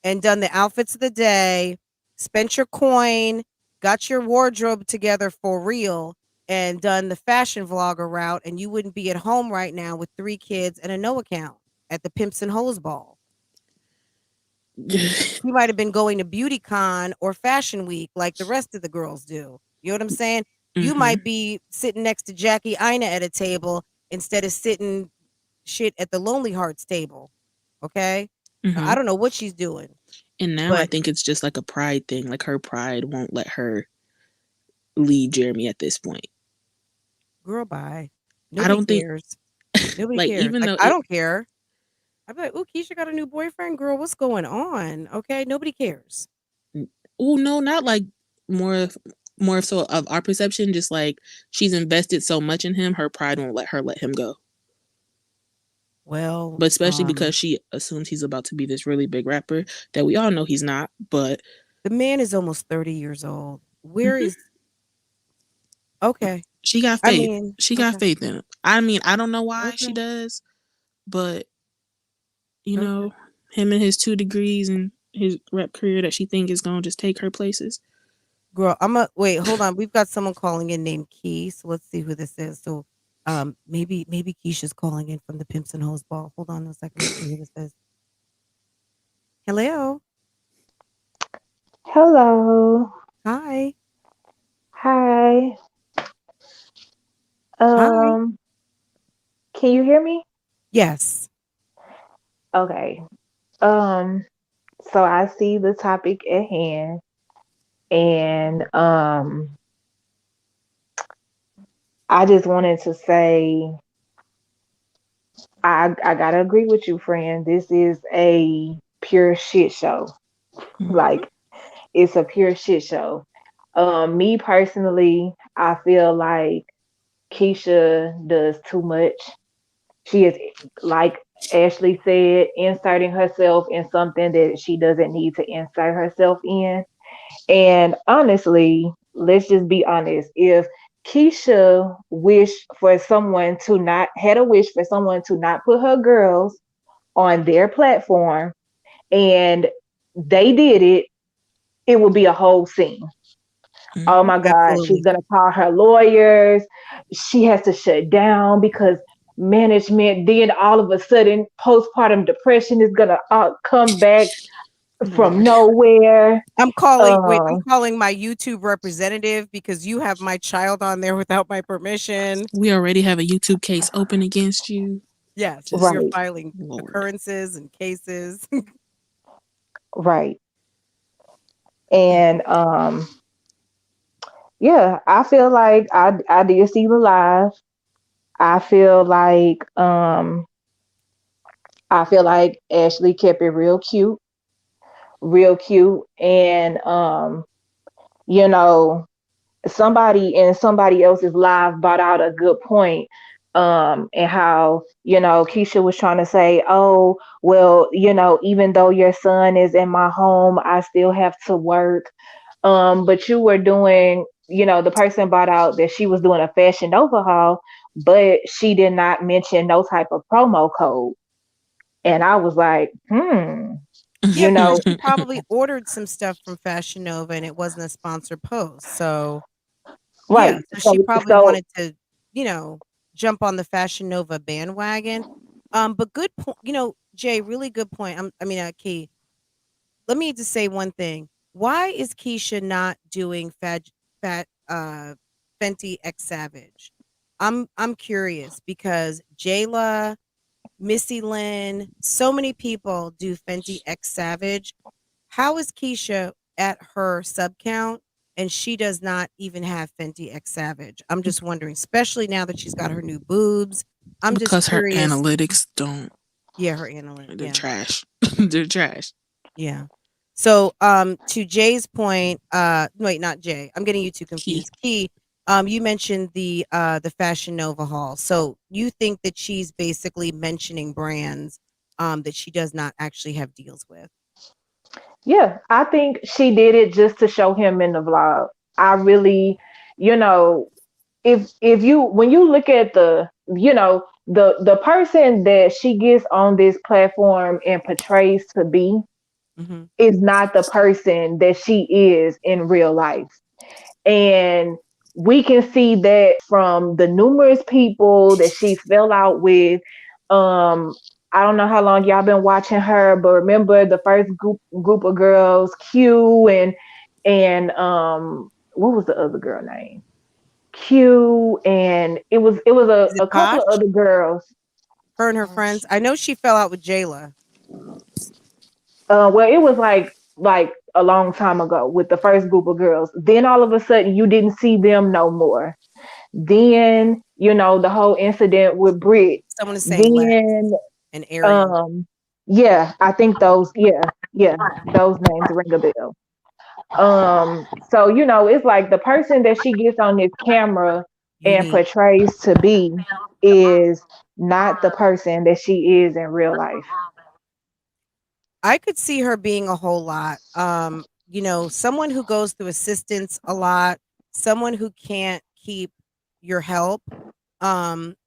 and done the outfits of the day, spent your coin, got your wardrobe together for real, and done the fashion vlogger route, and you wouldn't be at home right now with 3 kids and a no account at the Pimps and Hoes ball. You might have been going to BeautyCon or Fashion Week like the rest of the girls do. You know what I'm saying? You mm-hmm. might be sitting next to Jackie Ina at a table instead of sitting shit at the Lonely Hearts table. Okay? Mm-hmm. I don't know what she's doing. And now I But think it's just like a pride thing. Like her pride won't let her leave Jeremy at this point. girl, bye. I Nobody don't think cares. Nobody like cares. even Like though I don't care. I'd be like, "Ooh, KEESHA got a new boyfriend, girl. What's going on?" Okay, nobody cares. oh no, not like more so of our perception, just like she's invested so much in him, her pride won't let her let him go. Well, But especially because she assumes he's about to be this really big rapper that we all know he's not. But the man is almost 30 years old. Where is okay? she got I faith. mean, She got okay, faith in him. I mean, I don't know why she okay, does, but you okay. know, him and his 2 degrees and his rap career that she think is gonna just take her places. Girl, wait. Hold on. We've got someone calling in named Key. So let's see who this is. So, maybe Keisha's calling in from the Pimps and Hoes Ball. Hold on a second. Let's see who this is. Hello. Hello. Hi. Hi. Hi. Um, can you hear me? Yes. Okay. Um, so I see the topic at hand and I just wanted to say I gotta agree with you, friend. This is a pure shit show. Mhm. Like it's a pure shit show. Me personally, I feel like Keisha does too much. She is, like Ashley said, inserting herself in something that she doesn't need to insert herself in. And honestly, let's just be honest. If Keisha wished for someone to not had a wish for someone to not put her girls on their platform and they did it, it would be a whole scene. Oh Mhm. my God, she's Absolutely. gonna call her lawyers. She has to shut down because management. Then all of a sudden, postpartum depression is gonna come back from Lord. nowhere. I'm Uh, calling my YouTube representative because you have my child on there without my permission. We already have a YouTube case open against you. Yes, we Just are right, filing Lord. occurrences and cases. right, and yeah, I feel like I did see the live. I feel like um, I feel like Ashley kept it real cute, and you know somebody in somebody else's live brought out a good point, and how Keisha was trying to say, oh well, even though your son is in my home, I still have to work. But you were doing, the person brought out that she was doing a fashion overhaul, but she did not mention no type of promo code. And I was like, Yeah, you because know she probably ordered some stuff from Fashion Nova and it wasn't a sponsored post. So, yeah, right. so she so probably so wanted to, you know, jump on the Fashion Nova bandwagon. But good point, Jay, really good point. Key. Let me just say one thing. Why is Keisha not doing Fenty X Savage? I'm curious because Jayla, Missy Lynn, so many people do Fenty X Savage. How is Keisha at her sub count and she does not even have Fenty X Savage? I'm just wondering, especially now that she's got her new boobs. I'm just Because her curious. analytics don't. Yeah, her analytics. They're Yeah. trash. They're trash. Yeah. So, to Jay's point, wait, not Jay. I'm getting you two Key. confused. Key, you mentioned the Fashion Nova Hall. So you think that she's basically mentioning brands, that she does not actually have deals with. yeah, I think she did it just to show him in the vlog. I really, you know, if you when you look at the person that she gets on this platform and portrays to be Mhm. is not the person that she is in real life. And we can see that from the numerous people that she fell out with. I don't know how long y'all been watching her, but remember the first group of girls, Q and what was the other girl name? Q, and it was Is it a couple of Posh? other girls. Her and her friends. I know she fell out with Jayla. Well, it was like a long time ago with the first group of girls. Then all of a sudden you didn't see them no more. Then the whole incident with Brit. Someone is saying Lex Then and Ariel. um yeah, I think those, yeah, those names ring a bell. So it's like the person that she gets on this camera and Unique. portrays to be is not the person that she is in real life. I could see her being a whole lot. You know, someone who goes through assistance a lot, someone who can't keep your help.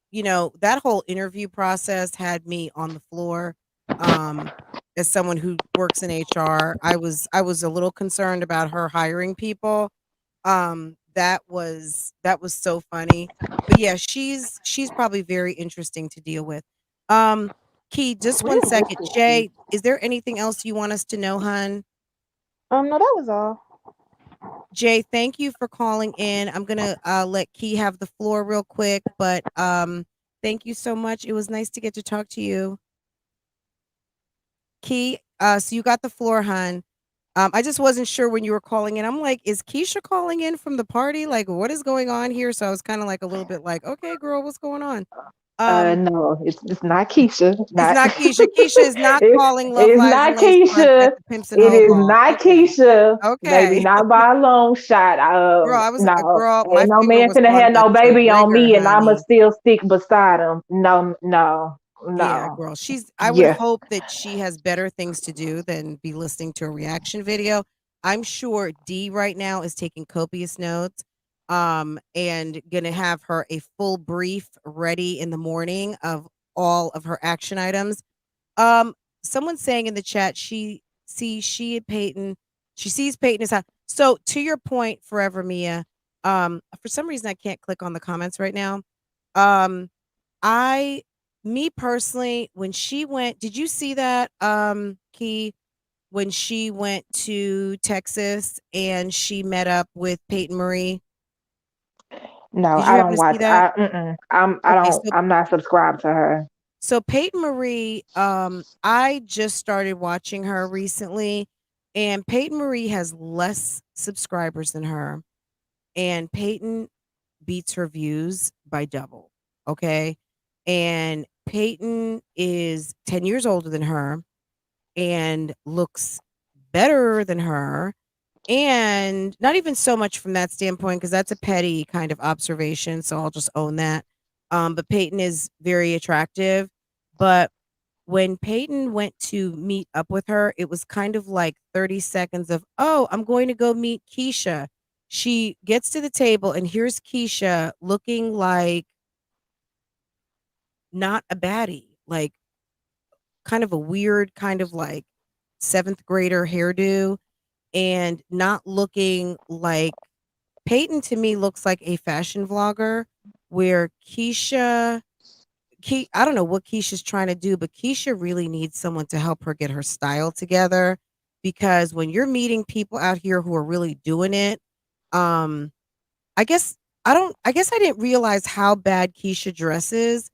You know, that whole interview process had me on the floor. Um, as someone who works in HR, I was a little concerned about her hiring people. That was so funny. But yeah, she's probably very interesting to deal with. Um, Key, just one second. Jay, is there anything else you want us to know, hun? No, that was all. Jay, thank you for calling in. I'm gonna let Key have the floor real quick, but thank you so much. It was nice to get to talk to you. Key, so you got the floor, hun. I just wasn't sure when you were calling in. I'm like, is KEESHA calling in from the party? Like, what is going on here? So I was kind of like a little bit like, okay, girl, what's going on? No, it's not Keisha. It's Not not KEESHA. KEESHA is not calling Love it's Lies and not Lacefronts at Keisha. the Pimps and It is Hobos. not Okay. Keisha. Baby, Okay. not by a long shot. Girl, I was a No, girl, my ain't no finger man was finna on have the no baby on trigger, me, and I'ma honey. still stick beside him. No, no, Yeah, no. girl. I would Yeah. hope that she has better things to do than be listening to a reaction video. I'm sure D right now is taking copious notes, and gonna have her a full brief ready in the morning of all of her action items. Um, Someone's saying in the chat she and Peyton, she sees Peyton as so to your point, Forever Mia. For some reason I can't click on the comments right now. Um, I Me personally, when she went, did you see that Key, when she went to Texas and she met up with Peyton Marie? No, Did you I happen don't to watch. see that? Okay, I'm not subscribed to her. so Peyton Marie, I just started watching her recently, and Peyton Marie has less subscribers than her, and Peyton beats her views by double. Okay. And Peyton is 10 years older than her and looks better than her. And not even so much from that standpoint, because that's a petty kind of observation. So I'll just own that. But Peyton is very attractive. But when Peyton went to meet up with her, it was kind of like 30 seconds of, oh, I'm going to go meet KEESHA. She gets to the table and here's KEESHA looking like not a baddie, like kind of a weird, kind of like seventh grader hairdo, and not looking like Peyton to me looks like a fashion vlogger, where I don't know what KEESHA's trying to do, but KEESHA really needs someone to help her get her style together, because when you're meeting people out here who are really doing it, um, I guess I guess I didn't realize how bad KEESHA dresses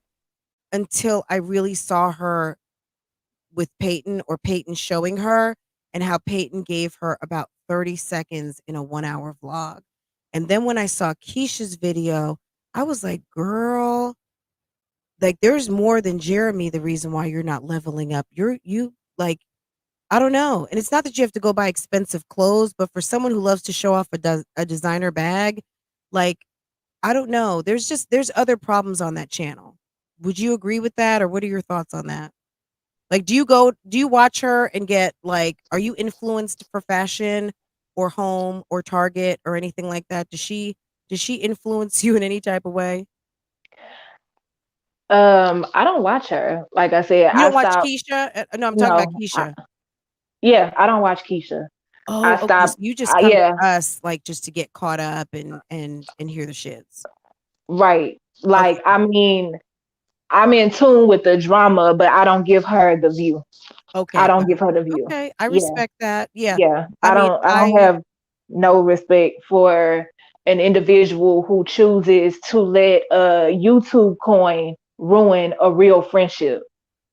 until I really saw her with Peyton, or Peyton showing her, and how Peyton gave her about 30 seconds in a 1 hour vlog. And then when I saw KEESHA's video, I was like, girl, like there's more than Jeremy the reason why you're not leveling up. You like, I don't know. And it's not that you have to go buy expensive clothes, but for someone who loves to show off a designer bag, like I don't know. There's other problems on that channel. Would you agree with that, or what are your thoughts on that? Like, do you watch her and get like, are you influenced for fashion or home or Target or anything like that? Does she influence you in any type of way? I don't watch her. Like I said, You I don't watch stopped. KEESHA? No, I'm talking about No, KEESHA. yeah, I don't watch Keisha. I Oh, okay. So stopped. you just come to Yeah, us like just to get caught up and hear the shits. right. Okay. Like, I mean, I'm in tune with the drama, but I don't give her the view. I Okay, don't got give her the it. view. Okay, I Yeah, respect that. Yeah. yeah. I mean, I don't have no respect for an individual who chooses to let a YouTube coin ruin a real friendship.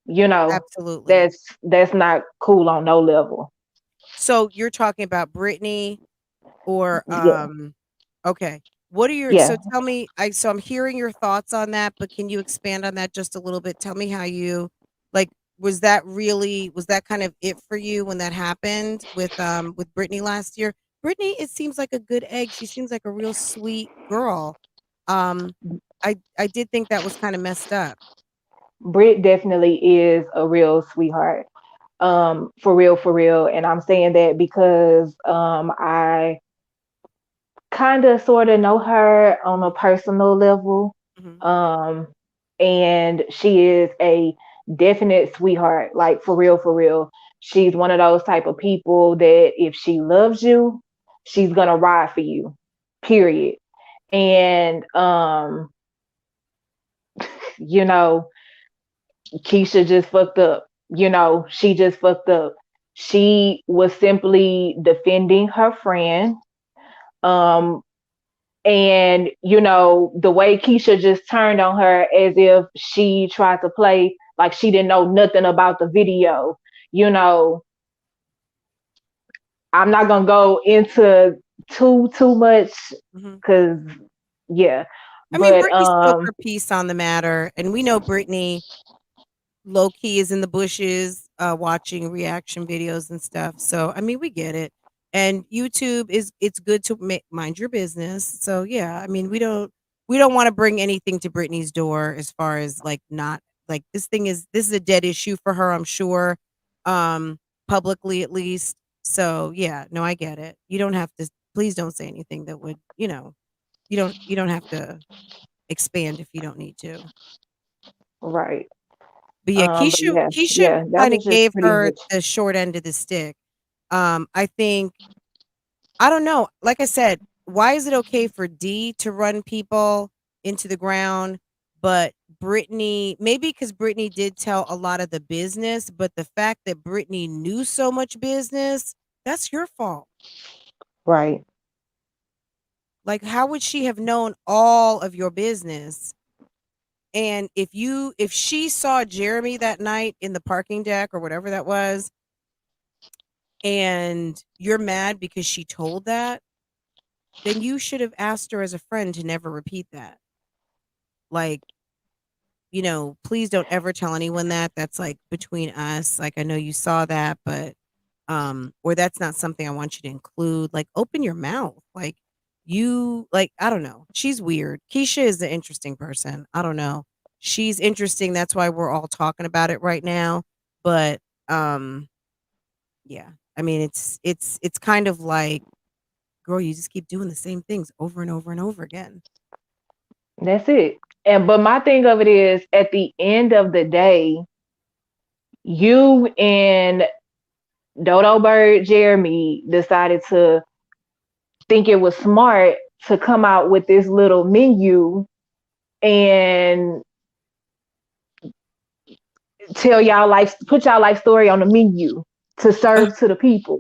You know, absolutely. that's not cool on no level. So you're talking about Brittany, or Yeah, okay. What are your yeah. so tell me, I'm hearing your thoughts on that, but can you expand on that just a little bit? Tell me how you like, was that kind of it for you when that happened with Brittany last year? Brittany, it seems like a good egg. She seems like a real sweet girl. Um I did think that was kind of messed up. Brit definitely is a real sweetheart. For real. And I'm saying that because I kind of sort of know her on a personal level. Mhm. Um, and she is a definite sweetheart, like for real. She's one of those type of people that if she loves you, she's gonna ride for you. Period. And you know, Keisha just fucked up. She just fucked up. She was simply defending her friend. Um, and the way Keisha just turned on her as if she tried to play like she didn't know nothing about the video. You know, I'm not gonna go into too much Mhm. because yeah, I mean, but Brittany spoke her piece on the matter, and we know Brittany low key is in the bushes, watching reaction videos and stuff. So I mean, we get it. And YouTube is it's good to mind your business. So yeah, I mean, we don't want to bring anything to Brittany's door as far as like not like this is a dead issue for her, I'm sure, um, publicly at least. So yeah, no, I get it. You don't have to. Please don't say anything that would you don't have to expand if you don't need to. right. But yeah, But Keisha yeah, Keisha yeah, that kinda was just gave pretty her much the short end of the stick. I think I don't know, like I said, why is it okay for D to run people into the ground, but Brittany maybe because Brittany did tell a lot of the business, but the fact that Brittany knew so much business, that's your fault. right. Like, how would she have known all of your business? And if she saw Jeremy that night in the parking deck or whatever that was, and you're mad because she told that, then you should have asked her as a friend to never repeat that. Like, please don't ever tell anyone that. That's like between us. Like I know you saw that, but or that's not something I want you to include. Like open your mouth. Like I don't know. She's weird. Keisha is an interesting person. I don't know. She's interesting. That's why we're all talking about it right now. But um yeah. I mean it's kind of like girl, you just keep doing the same things over and over and over again. That's it. And but my thing of it is, at the end of the day, you and Dodo Bird Jeremy decided to think it was smart to come out with this little menu and put y'all life story on the menu to serve to the people.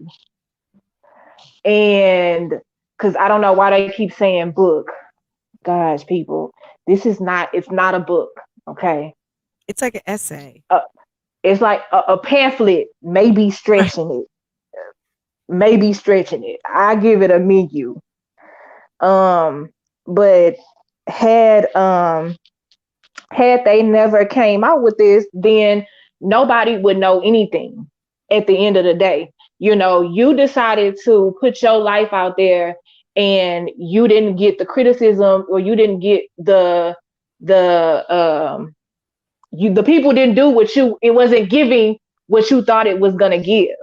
And because I don't know why they keep saying book. Gosh, people, it's not a book, okay? It's like an essay. It's like a pamphlet, maybe stretching it. I give it a menu. Um, but had had they never came out with this, then nobody would know anything at the end of the day. You decided to put your life out there and you didn't get the criticism, or you didn't get the people didn't do what it wasn't giving what you thought it was gonna give.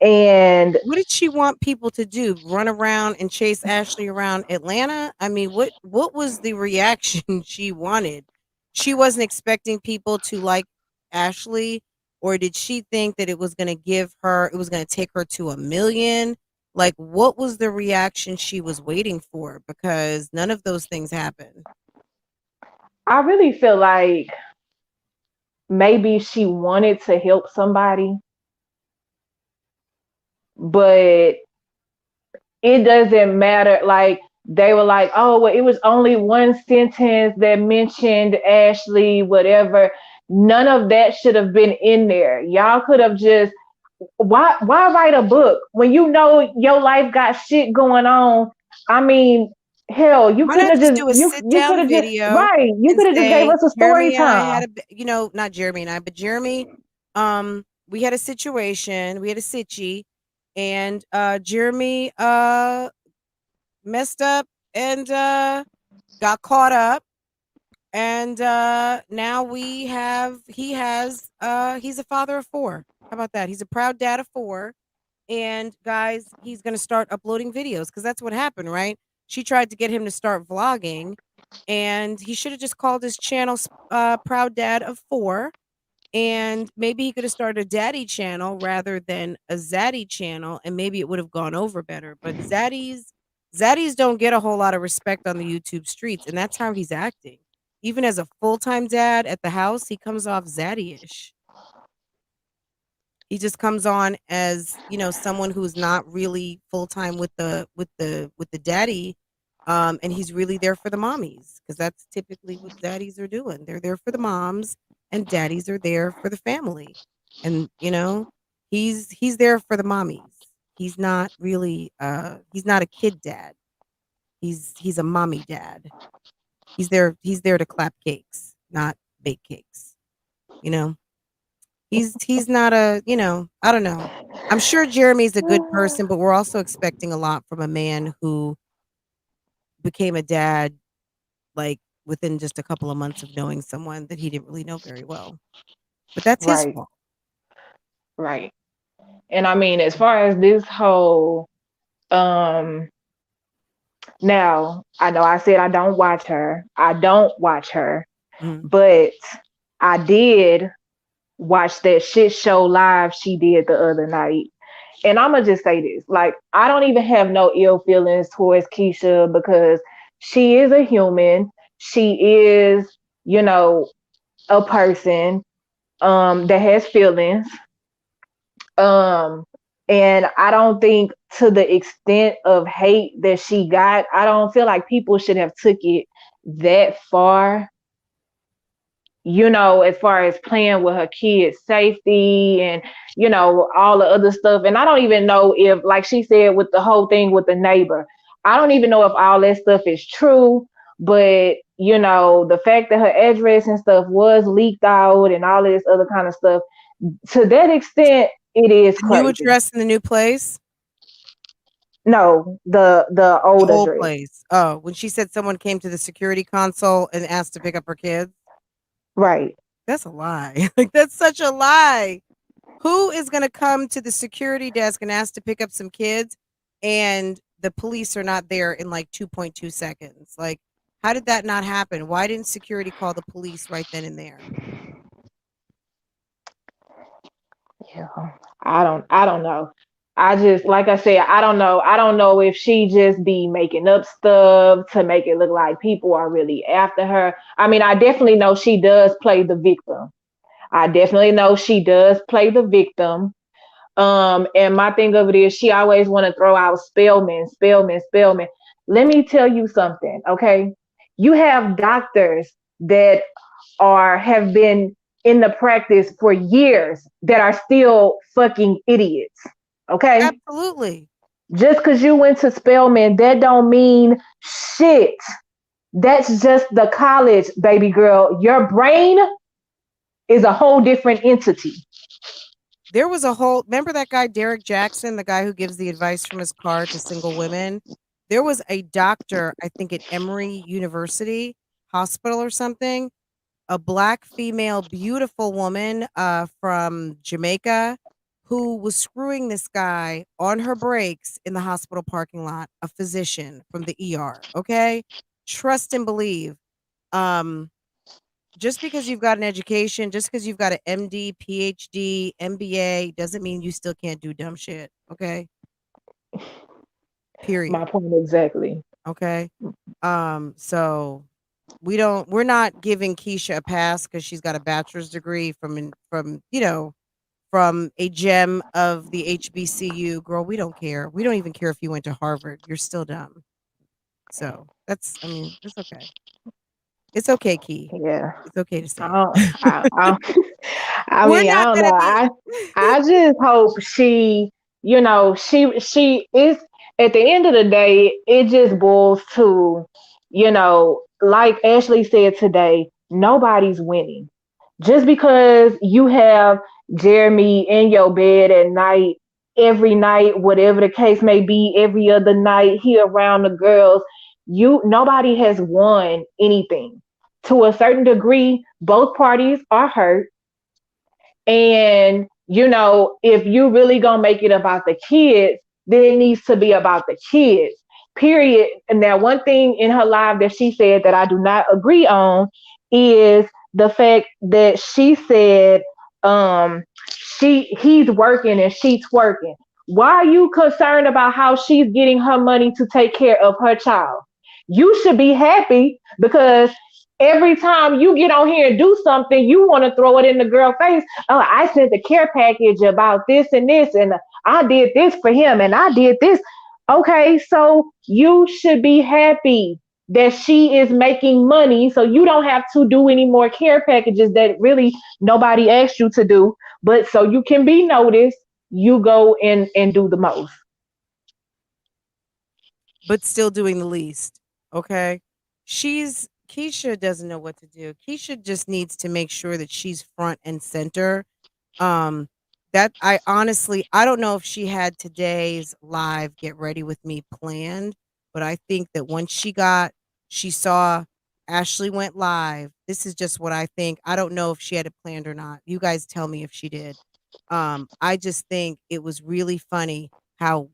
And What did she want people to do? Run around and chase Ashley around Atlanta? I mean, what was the reaction she wanted? She wasn't expecting people to like Ashley, or did she think that it was going to take her to 1 million? Like, what was the reaction she was waiting for? Because none of those things happened. I really feel like maybe she wanted to help somebody, but it doesn't matter. Like, they were like, oh, well, it was only one sentence that mentioned Ashley, whatever. None of that should have been in there. Y'all could have just, why write a book when you know your life got shit going on? I mean, hell, Why not just do a sit you could down have just video right. You and could have just gave say, us a story Jeremy and I time. had not Jeremy and I, but Jeremy, we had a situation, we had a sitchy, and Jeremy messed up and got caught up, And now he's a father of 4. How about that? He's a proud dad of 4. And guys, he's going to start uploading videos because that's what happened, right? She tried to get him to start vlogging, and he should have just called his channel Proud Dad of 4. And maybe he could have started a daddy channel rather than a zaddy channel, and maybe it would have gone over better. But zaddies don't get a whole lot of respect on the YouTube streets, and that's how he's acting. Even as a full-time dad at the house, he comes off zaddy-ish. He just comes on as, someone who's not really full-time with the daddy, and he's really there for the mommies, because that's typically what daddies are doing. They're there for the moms, and daddies are there for the family. And he's there for the mommies. He's not really he's not a kid dad. He's a mommy dad. He's there to clap cakes, not bake cakes. You know? He's not a, I don't know. I'm sure Jeremy's a good person, but we're also expecting a lot from a man who became a dad like within just a couple of months of knowing someone that he didn't really know very well. But that's his Right, fault. right. And I mean, as far as this whole, um, now I know I said I don't watch her. I don't watch her, Mhm. but I did watch that shit show live she did the other night. And I'm gonna just say this, like, I don't even have no ill feelings towards KEESHA because she is a human. She is, a person that has feelings. Um, and I don't think to the extent of hate that she got, I don't feel like people should have took it that far, as far as playing with her kids' safety and, all the other stuff. And I don't even know if, like she said, with the whole thing with the neighbor, I don't even know if all that stuff is true. But, the fact that her address and stuff was leaked out and all of this other kind of stuff, to that extent, it is The new crazy. address in the new place? No, the The old old address. place. Oh, when she said someone came to the security console and asked to pick up her kids? Right. That's a lie. Like, that's such a lie. Who is going to come to the security desk and ask to pick up some kids, and the police are not there in like 2.2 seconds? Like, how did that not happen? Why didn't security call the police right then and there? Yeah. I don't know. I just, like I said, I don't know. I don't know if she just be making up stuff to make it look like people are really after her. I mean, I definitely know she does play the victim. I definitely know she does play the victim. And my thing of it is she always want to throw out Spellman, Spellman, Spellman. Let me tell you something, okay? You have doctors that have been in the practice for years that are still fucking idiots. Okay? Absolutely. Just because you went to Spelman, that don't mean shit. That's just the college, baby girl. Your brain is a whole different entity. There was a whole, remember that guy Derek Jackson, the guy who gives the advice from his car to single women? There was a doctor, I think at Emory University Hospital or something, a black female, beautiful woman from Jamaica, who was screwing this guy on her breaks in the hospital parking lot, a physician from the ER. Okay. Trust and believe. Just because you've got an education, just because you've got an MD, PhD, MBA, doesn't mean you still can't do dumb shit. Okay. Period. My point exactly. Okay. So we're not giving KEESHA a pass because she's got a bachelor's degree from a gem of the HBCU. Girl, we don't care. We don't even care if you went to Harvard. You're still dumb. So it's okay. It's okay, Key. Yeah. It's okay to say I it. don't, I We're mean, I not don't gonna know. be I just hope she, she is, at the end of the day, it just boils to, like Ashley said today, nobody's winning. Just because you have Jeremy in your bed at night, every night, whatever the case may be, every other night, he around the girls, nobody has won anything. To a certain degree, both parties are hurt. And, if you really gonna make it about the kids, then it needs to be about the kids. Period. And now one thing in her live that she said that I do not agree on is the fact that she said he's working and she's twerking. Why are you concerned about how she's getting her money to take care of her child? You should be happy because every time you get on here and do something, you want to throw it in the girl's face. Oh, I sent the care package about this and this, and I did this for him, and I did this. Okay, so you should be happy that she is making money, so you don't have to do any more care packages that really nobody asked you to do. But so you can be noticed, you go and do the most. But still doing the least. Okay. KEESHA doesn't know what to do. KEESHA just needs to make sure that she's front and center. Um, that I don't know if she had today's live get ready with me planned, but I think that once she saw Ashley went live. This is just what I think. I don't know if she had it planned or not. You guys tell me if she did. I just think it was really funny how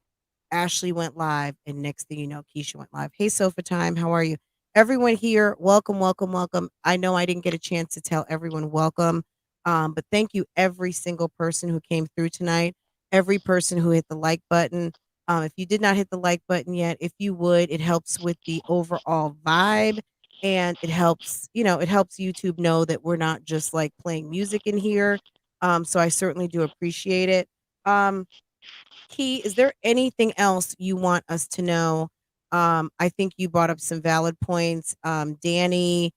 Ashley went live, and next thing you know, KEESHA went live. Hey, Sofa Time, how are you? Everyone here, welcome, welcome, welcome. I know I didn't get a chance to tell everyone welcome, but thank you, every single person who came through tonight, every person who hit the like button. If you did not hit the like button yet, if you would, it helps with the overall vibe, and it helps YouTube know that we're not just like playing music in here. So I certainly do appreciate it. Key, is there anything else you want us to know? I think you brought up some valid points. Danny,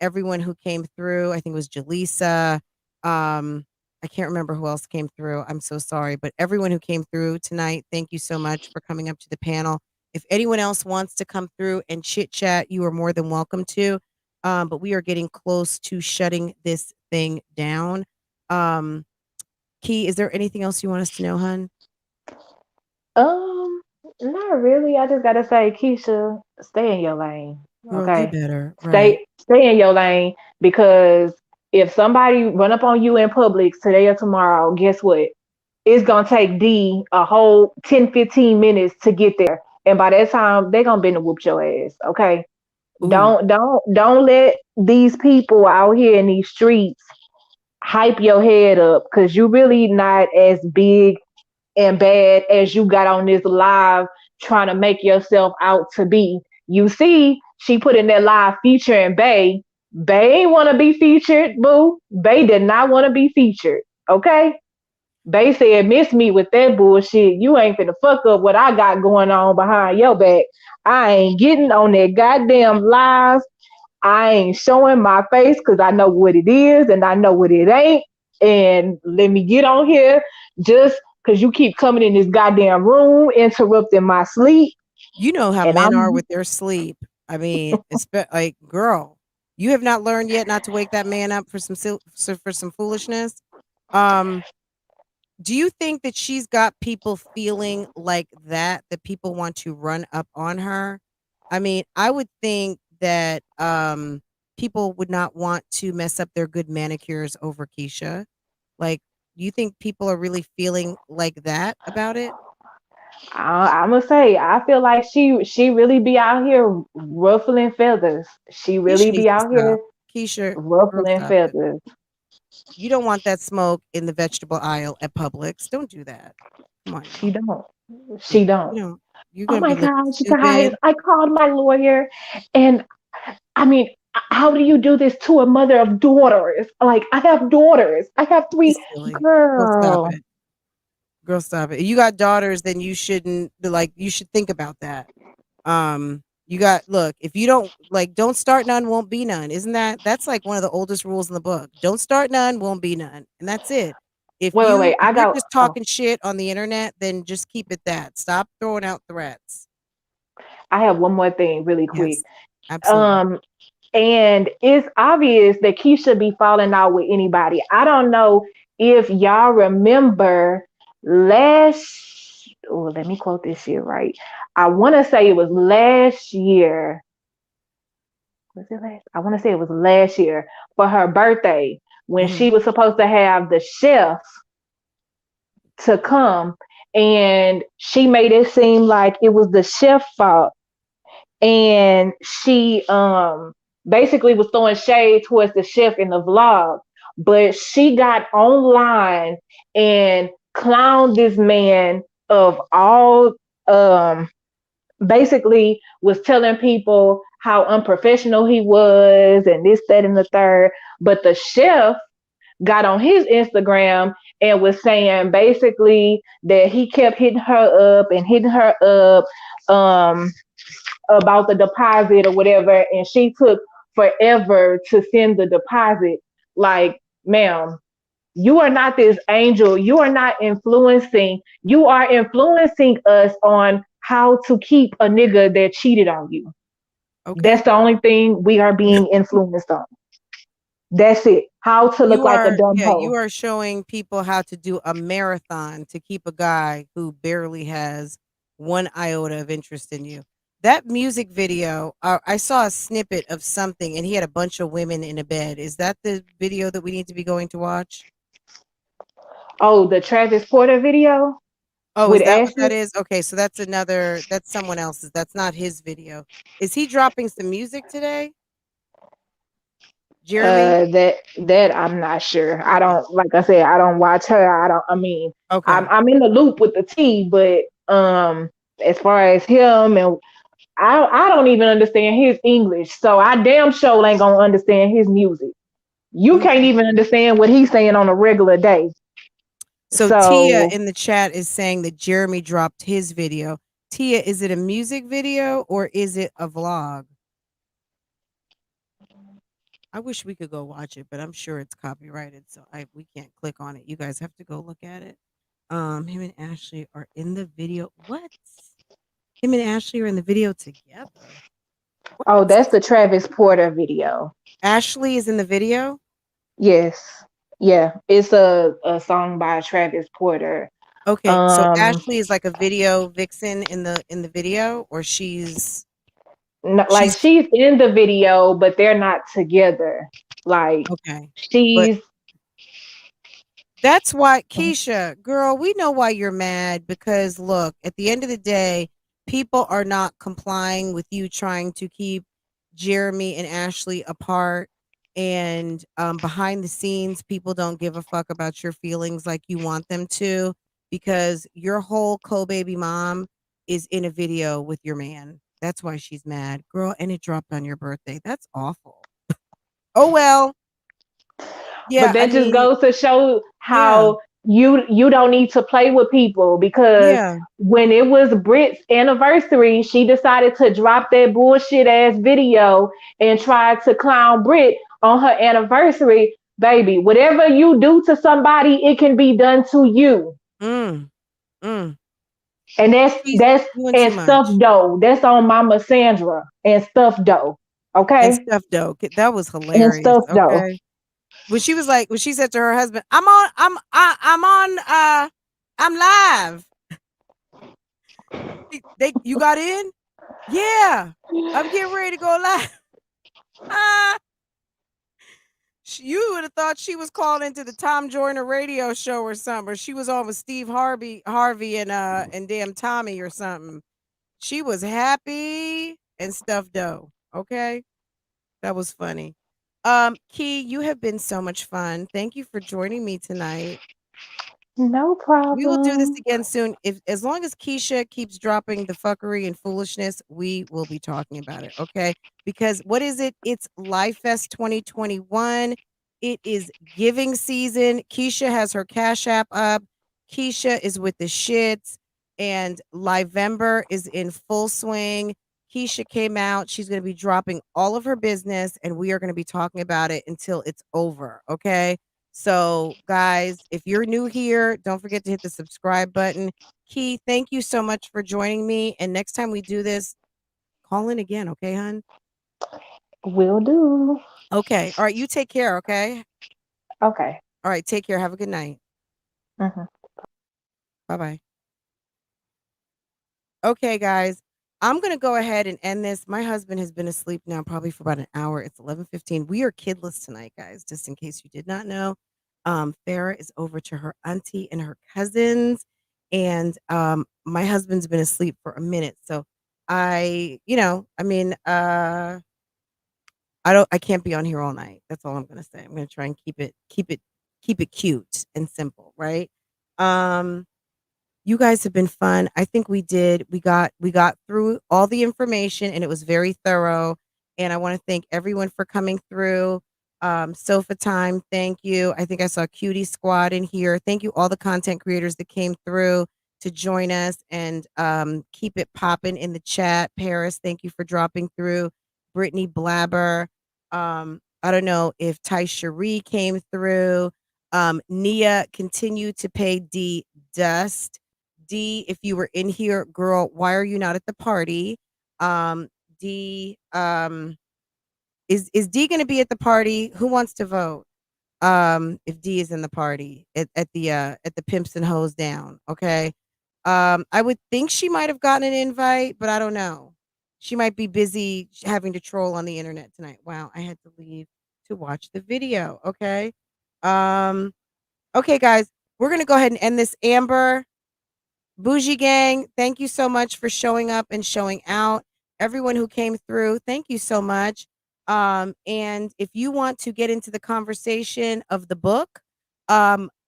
everyone who came through, I think it was Jaleesa. I can't remember who else came through. I'm so sorry. But everyone who came through tonight, thank you so much for coming up to the panel. If anyone else wants to come through and chit chat, you are more than welcome to. But we are getting close to shutting this thing down. Key, is there anything else you want us to know, hun? Um, Not really. I just gotta say, KEESHA, stay in your lane. Girl, do Okay. better. Right. Stay in your lane because if somebody run up on you in public today or tomorrow, guess what? It's gonna take D a whole 10, 15 minutes to get there. And by that time, they're gonna bend and whoop your ass. Okay. Ooh. Don't let these people out here in these streets hype your head up because you really not as big and bad as you got on this live trying to make yourself out to be. You see, she put in that live featuring Bay. Bay ain't want to be featured, boo. Bay did not want to be featured. Okay? Bay said, miss me with that bullshit. You ain't finna fuck up what I got going on behind your back. I ain't getting on that goddamn live. I ain't showing my face because I know what it is and I know what it ain't. And let me get on here just because you keep coming in this goddamn room, interrupting my sleep. You know how And men are I'm with their sleep. I mean, it's like, girl, you have not learned yet not to wake that man up for for some foolishness. Um, do you think that she's got people feeling like that people want to run up on her? I mean, I would think that people would not want to mess up their good manicures over KEESHA. Like, do you think people are really feeling like that about it? I'm gonna say I feel like she really be out here ruffling feathers. She KEESHA really needs be to out here stop. KEESHA, girl, ruffling stop it. feathers. You don't want that smoke in the vegetable aisle at Publix. Don't do that. Come on She now. don't. Yeah, She don't. you know, you're Oh gonna my be looking gosh, guys! stupid. I called my lawyer, and I mean, how do you do this to a mother of daughters? Like, I have daughters. I have three. It's silly. Girl, stop Girl, it. Girl, stop it. If you got daughters, then you shouldn't like you should think about that. You got look, if you don't like don't start none, won't be none. Isn't that's like one of the oldest rules in the book. Don't start none, won't be none. And that's it. wait. If I you're got. just Oh, talking shit on the internet, then just keep it that. Stop throwing out threats. I have one more thing, really quick. Yes. Absolutely. Um, and it's obvious that KEESHA be falling out with anybody. I don't know if y'all remember last. Oh, let me quote this shit right. I want to say it was last year. Was it last? I want to say it was last year for her birthday when Mhm. she was supposed to have the chef to come, and she made it seem like it was the chef fault, and she basically was throwing shade towards the chef in the vlog, but she got online and clowned this man of all, um basically was telling people how unprofessional he was and this, that, and the third. But the chef got on his Instagram and was saying basically that he kept hitting her up and hitting her up, about the deposit or whatever, and she took forever to send the deposit. Like, ma'am, you are not this angel. You are not influencing. You are influencing us on how to keep a nigga that cheated on you. Okay. That's the only thing we are being influenced on. That's it. How to look You like a are, dumb yeah, you hoe. are showing people how to do a marathon to keep a guy who barely has one iota of interest in you. That music video, I saw a snippet of something and he had a bunch of women in a bed. Is that the video that we need to be going to watch? Oh, the Travis Porter video Oh, with is that what that Ashley. is? Okay, so that's another, that's someone else's. That's not his video. Is he dropping some music today? Jeremy? That I'm not sure. I Okay. don't, like I said, I don't watch her. I don't. I mean, Okay. I'm in the loop with the T, but as far as him, and I don't even understand his English, so I damn sure ain't gonna understand his music. You can't Okay. even understand what he's saying on a regular day. So Tia So, in the chat is saying that Jeremy dropped his video. Tia, is it a music video or is it a vlog? I wish we could go watch it, but I'm sure it's copyrighted, so we can't click on it. You guys have to go look at it. Him and Ashley are in the video. What? Him and Ashley are in the video together. What? oh, that's the Travis Porter video. Ashley is in the video? Yes, yeah, it's a song by Travis Porter. Okay, so Um, Ashley is like a video vixen in the video, or like she's she's in the video, but they're not together. Like okay. But she's that's why, Keisha, girl, we know why you're mad because look, at the end of the day, people are not complying with you trying to keep Jeremy and Ashley apart. And behind the scenes, people don't give a fuck about your feelings like you want them to because your whole co-baby mom is in a video with your man. That's why she's mad, girl. And it dropped on your birthday. That's awful. Oh, well. But Yeah, I that just mean, goes to show yeah, how you don't need to play with people, because yeah. when it was Brit's anniversary, she decided to drop that bullshit ass video and try to clown Brit on her anniversary. Baby, whatever you do to somebody, it can be done to you. Mm, mm. And She's that's doing too and much. stuffed dough. That's on Mama Sandra and stuffed dough. And Okay? stuff though, that was And hilarious, stuffed dough. okay? When she was like when she said to her husband, I'm on, I'm live." You got in? "Yeah, I'm getting ready to go live." Ah, you would have thought she was called into the Tom Joyner radio show or something, or she was on with Steve Harvey and damn Tommy or something. She was happy and stuffed dough, okay? That was funny. Key, you have been so much fun. Thank you for joining me tonight. No We will do this problem. again soon. If as long as Keisha keeps dropping the fuckery and foolishness, we will be talking about it. Okay. Because what is it? It's Life Fest 2021. It is giving season. Keisha has her Cash App up. Keisha is with the shits. And Livember is in full swing. Keisha came out. She's going to be dropping all of her business, and we are going to be talking about it until it's over. Okay. So, guys, if you're new here, don't forget to hit the subscribe button. Key, thank you so much for joining me. And next time we do this, call in again, okay, hun? Will do. Okay. All right. You take care, okay? Okay. All right. Take care. Have a good night. Mhm. Bye bye. Okay, guys. I'm gonna go ahead and end this. My husband has been asleep now probably for about an hour. It's 11:15. We are kidless tonight, guys. Just in case you did not know, Farah is over to her auntie and her cousins, and my husband's been asleep for a minute. So I mean, I can't be on here all night. That's all I'm gonna say. I'm gonna try and keep it cute and simple, right? Um, you guys have been fun. I think we got through all the information and it was very thorough. And I want to thank everyone for coming through. Sofa Time, thank you. I think I saw Cutie Squad in here. Thank you, all the content creators that came through to join us and keep it popping in the chat. Paris, thank you for dropping through. Brittany Blabber. I don't know if Ty Cherie came through. Nia, continue to pay D Dust. D, if you were in here, girl, why are you not at the party? D, is D going to be at the party? Who wants to vote? If D is in the party at the Pimps and Hoes Down, okay? I would think she might have gotten an invite, but I don't know. She might be busy having to troll on the internet tonight. Wow, I had to leave to watch the video. Okay. Okay, guys, we're gonna go ahead and end this. Amber, Bougie Gang, thank you so much for showing up and showing out. Everyone who came through, thank you so much. And if you want to get into the conversation of the book,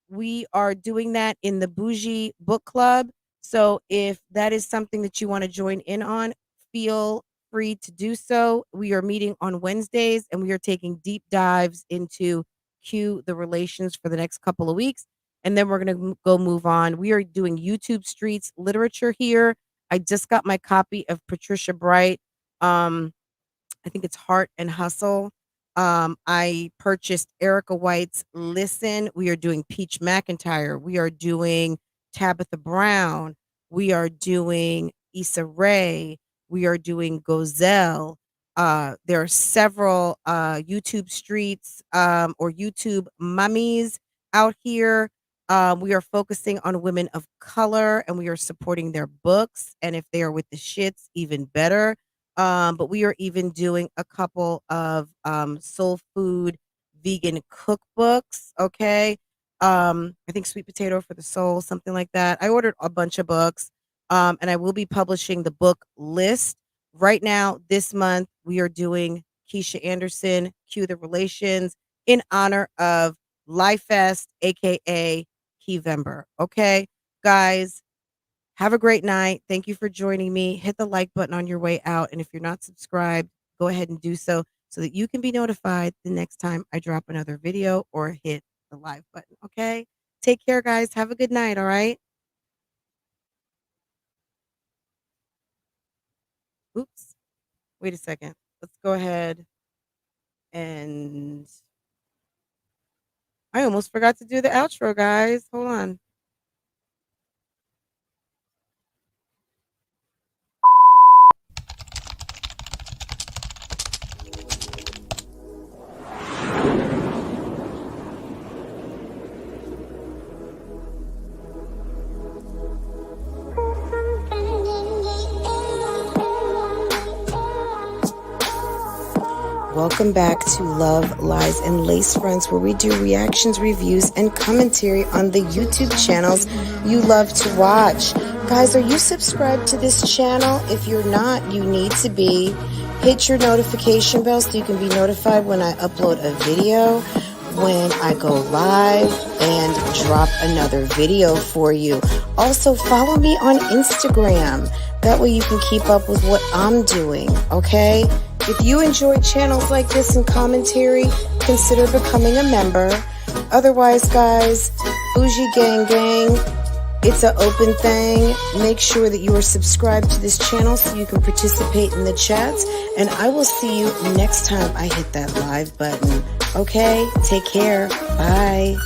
we are doing that in the Bougie Book Club. So if that is something that you want to join in on, feel free to do so. We are meeting on Wednesdays and we are taking deep dives into the relations for the next couple of weeks. And then we're going to go move on. We are doing YouTube STREETZ literature here. I just got my copy of Patricia Bright. I think it's Heart and Hustle. I purchased Erica White's Listen. We are doing Peach McIntyre. We are doing Tabitha Brown. We are doing Issa Rae. We are doing Gozelle. There are several YouTube STREETZ or YouTube mummies out here. We are focusing on women of color and we are supporting their books. And if they are with the shits, even better. But we are even doing a couple of soul food vegan cookbooks. Okay. I think Sweet Potato for the Soul, something like that. I ordered a bunch of books. And I will be publishing the book list. Right now, this month, we are doing Keisha Anderson, Cue the Relations, in honor of Life Fest, aka Keyvember. Okay, guys, have a great night. Thank you for joining me. Hit the like button on your way out. And if you're not subscribed, go ahead and do so that you can be notified the next time I drop another video or hit the live button. Okay, take care, guys. Have a good night. All right. Oops. Wait a second. Let's go ahead and I almost forgot to do the outro, guys. Hold on. Welcome back to Love, Lies, and Lacefronts, where we do reactions, reviews, and commentary on the YouTube channels you love to watch. Guys, are you subscribed to this channel? If you're not, you need to be. Hit your notification bell so you can be notified when I upload a video, when I go live, and drop another video for you. Also, follow me on Instagram. That way you can keep up with what I'm doing, okay? If you enjoy channels like this and commentary, consider becoming a member. Otherwise, guys, Bougie Gang Gang, it's an open thing. Make sure that you are subscribed to this channel so you can participate in the chats. And I will see you next time I hit that live button. Okay? Take care. Bye.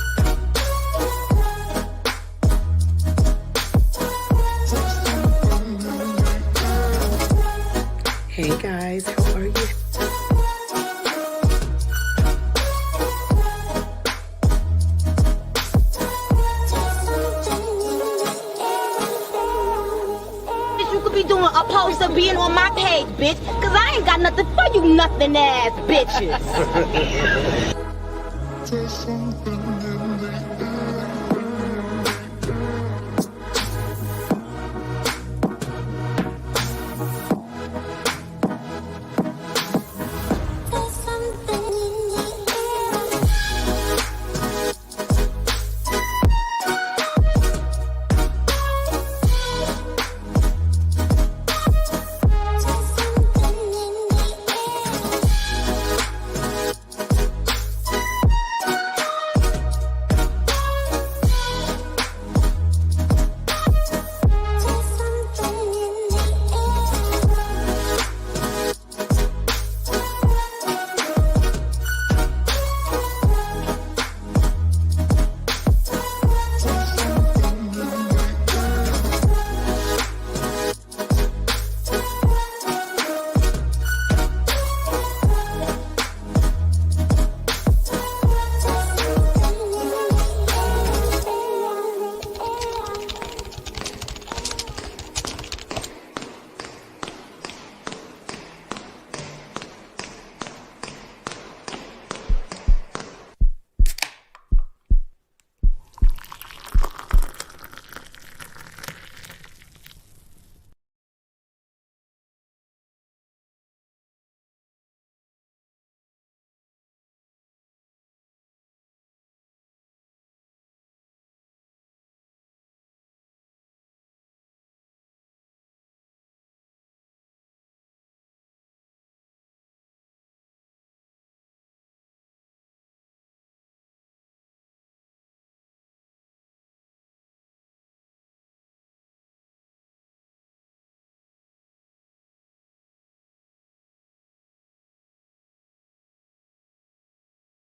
Hey guys, how are you? Did you could be doing opposed to being on my page, bitch. Cause I ain't got nothing for you nothing ass bitches.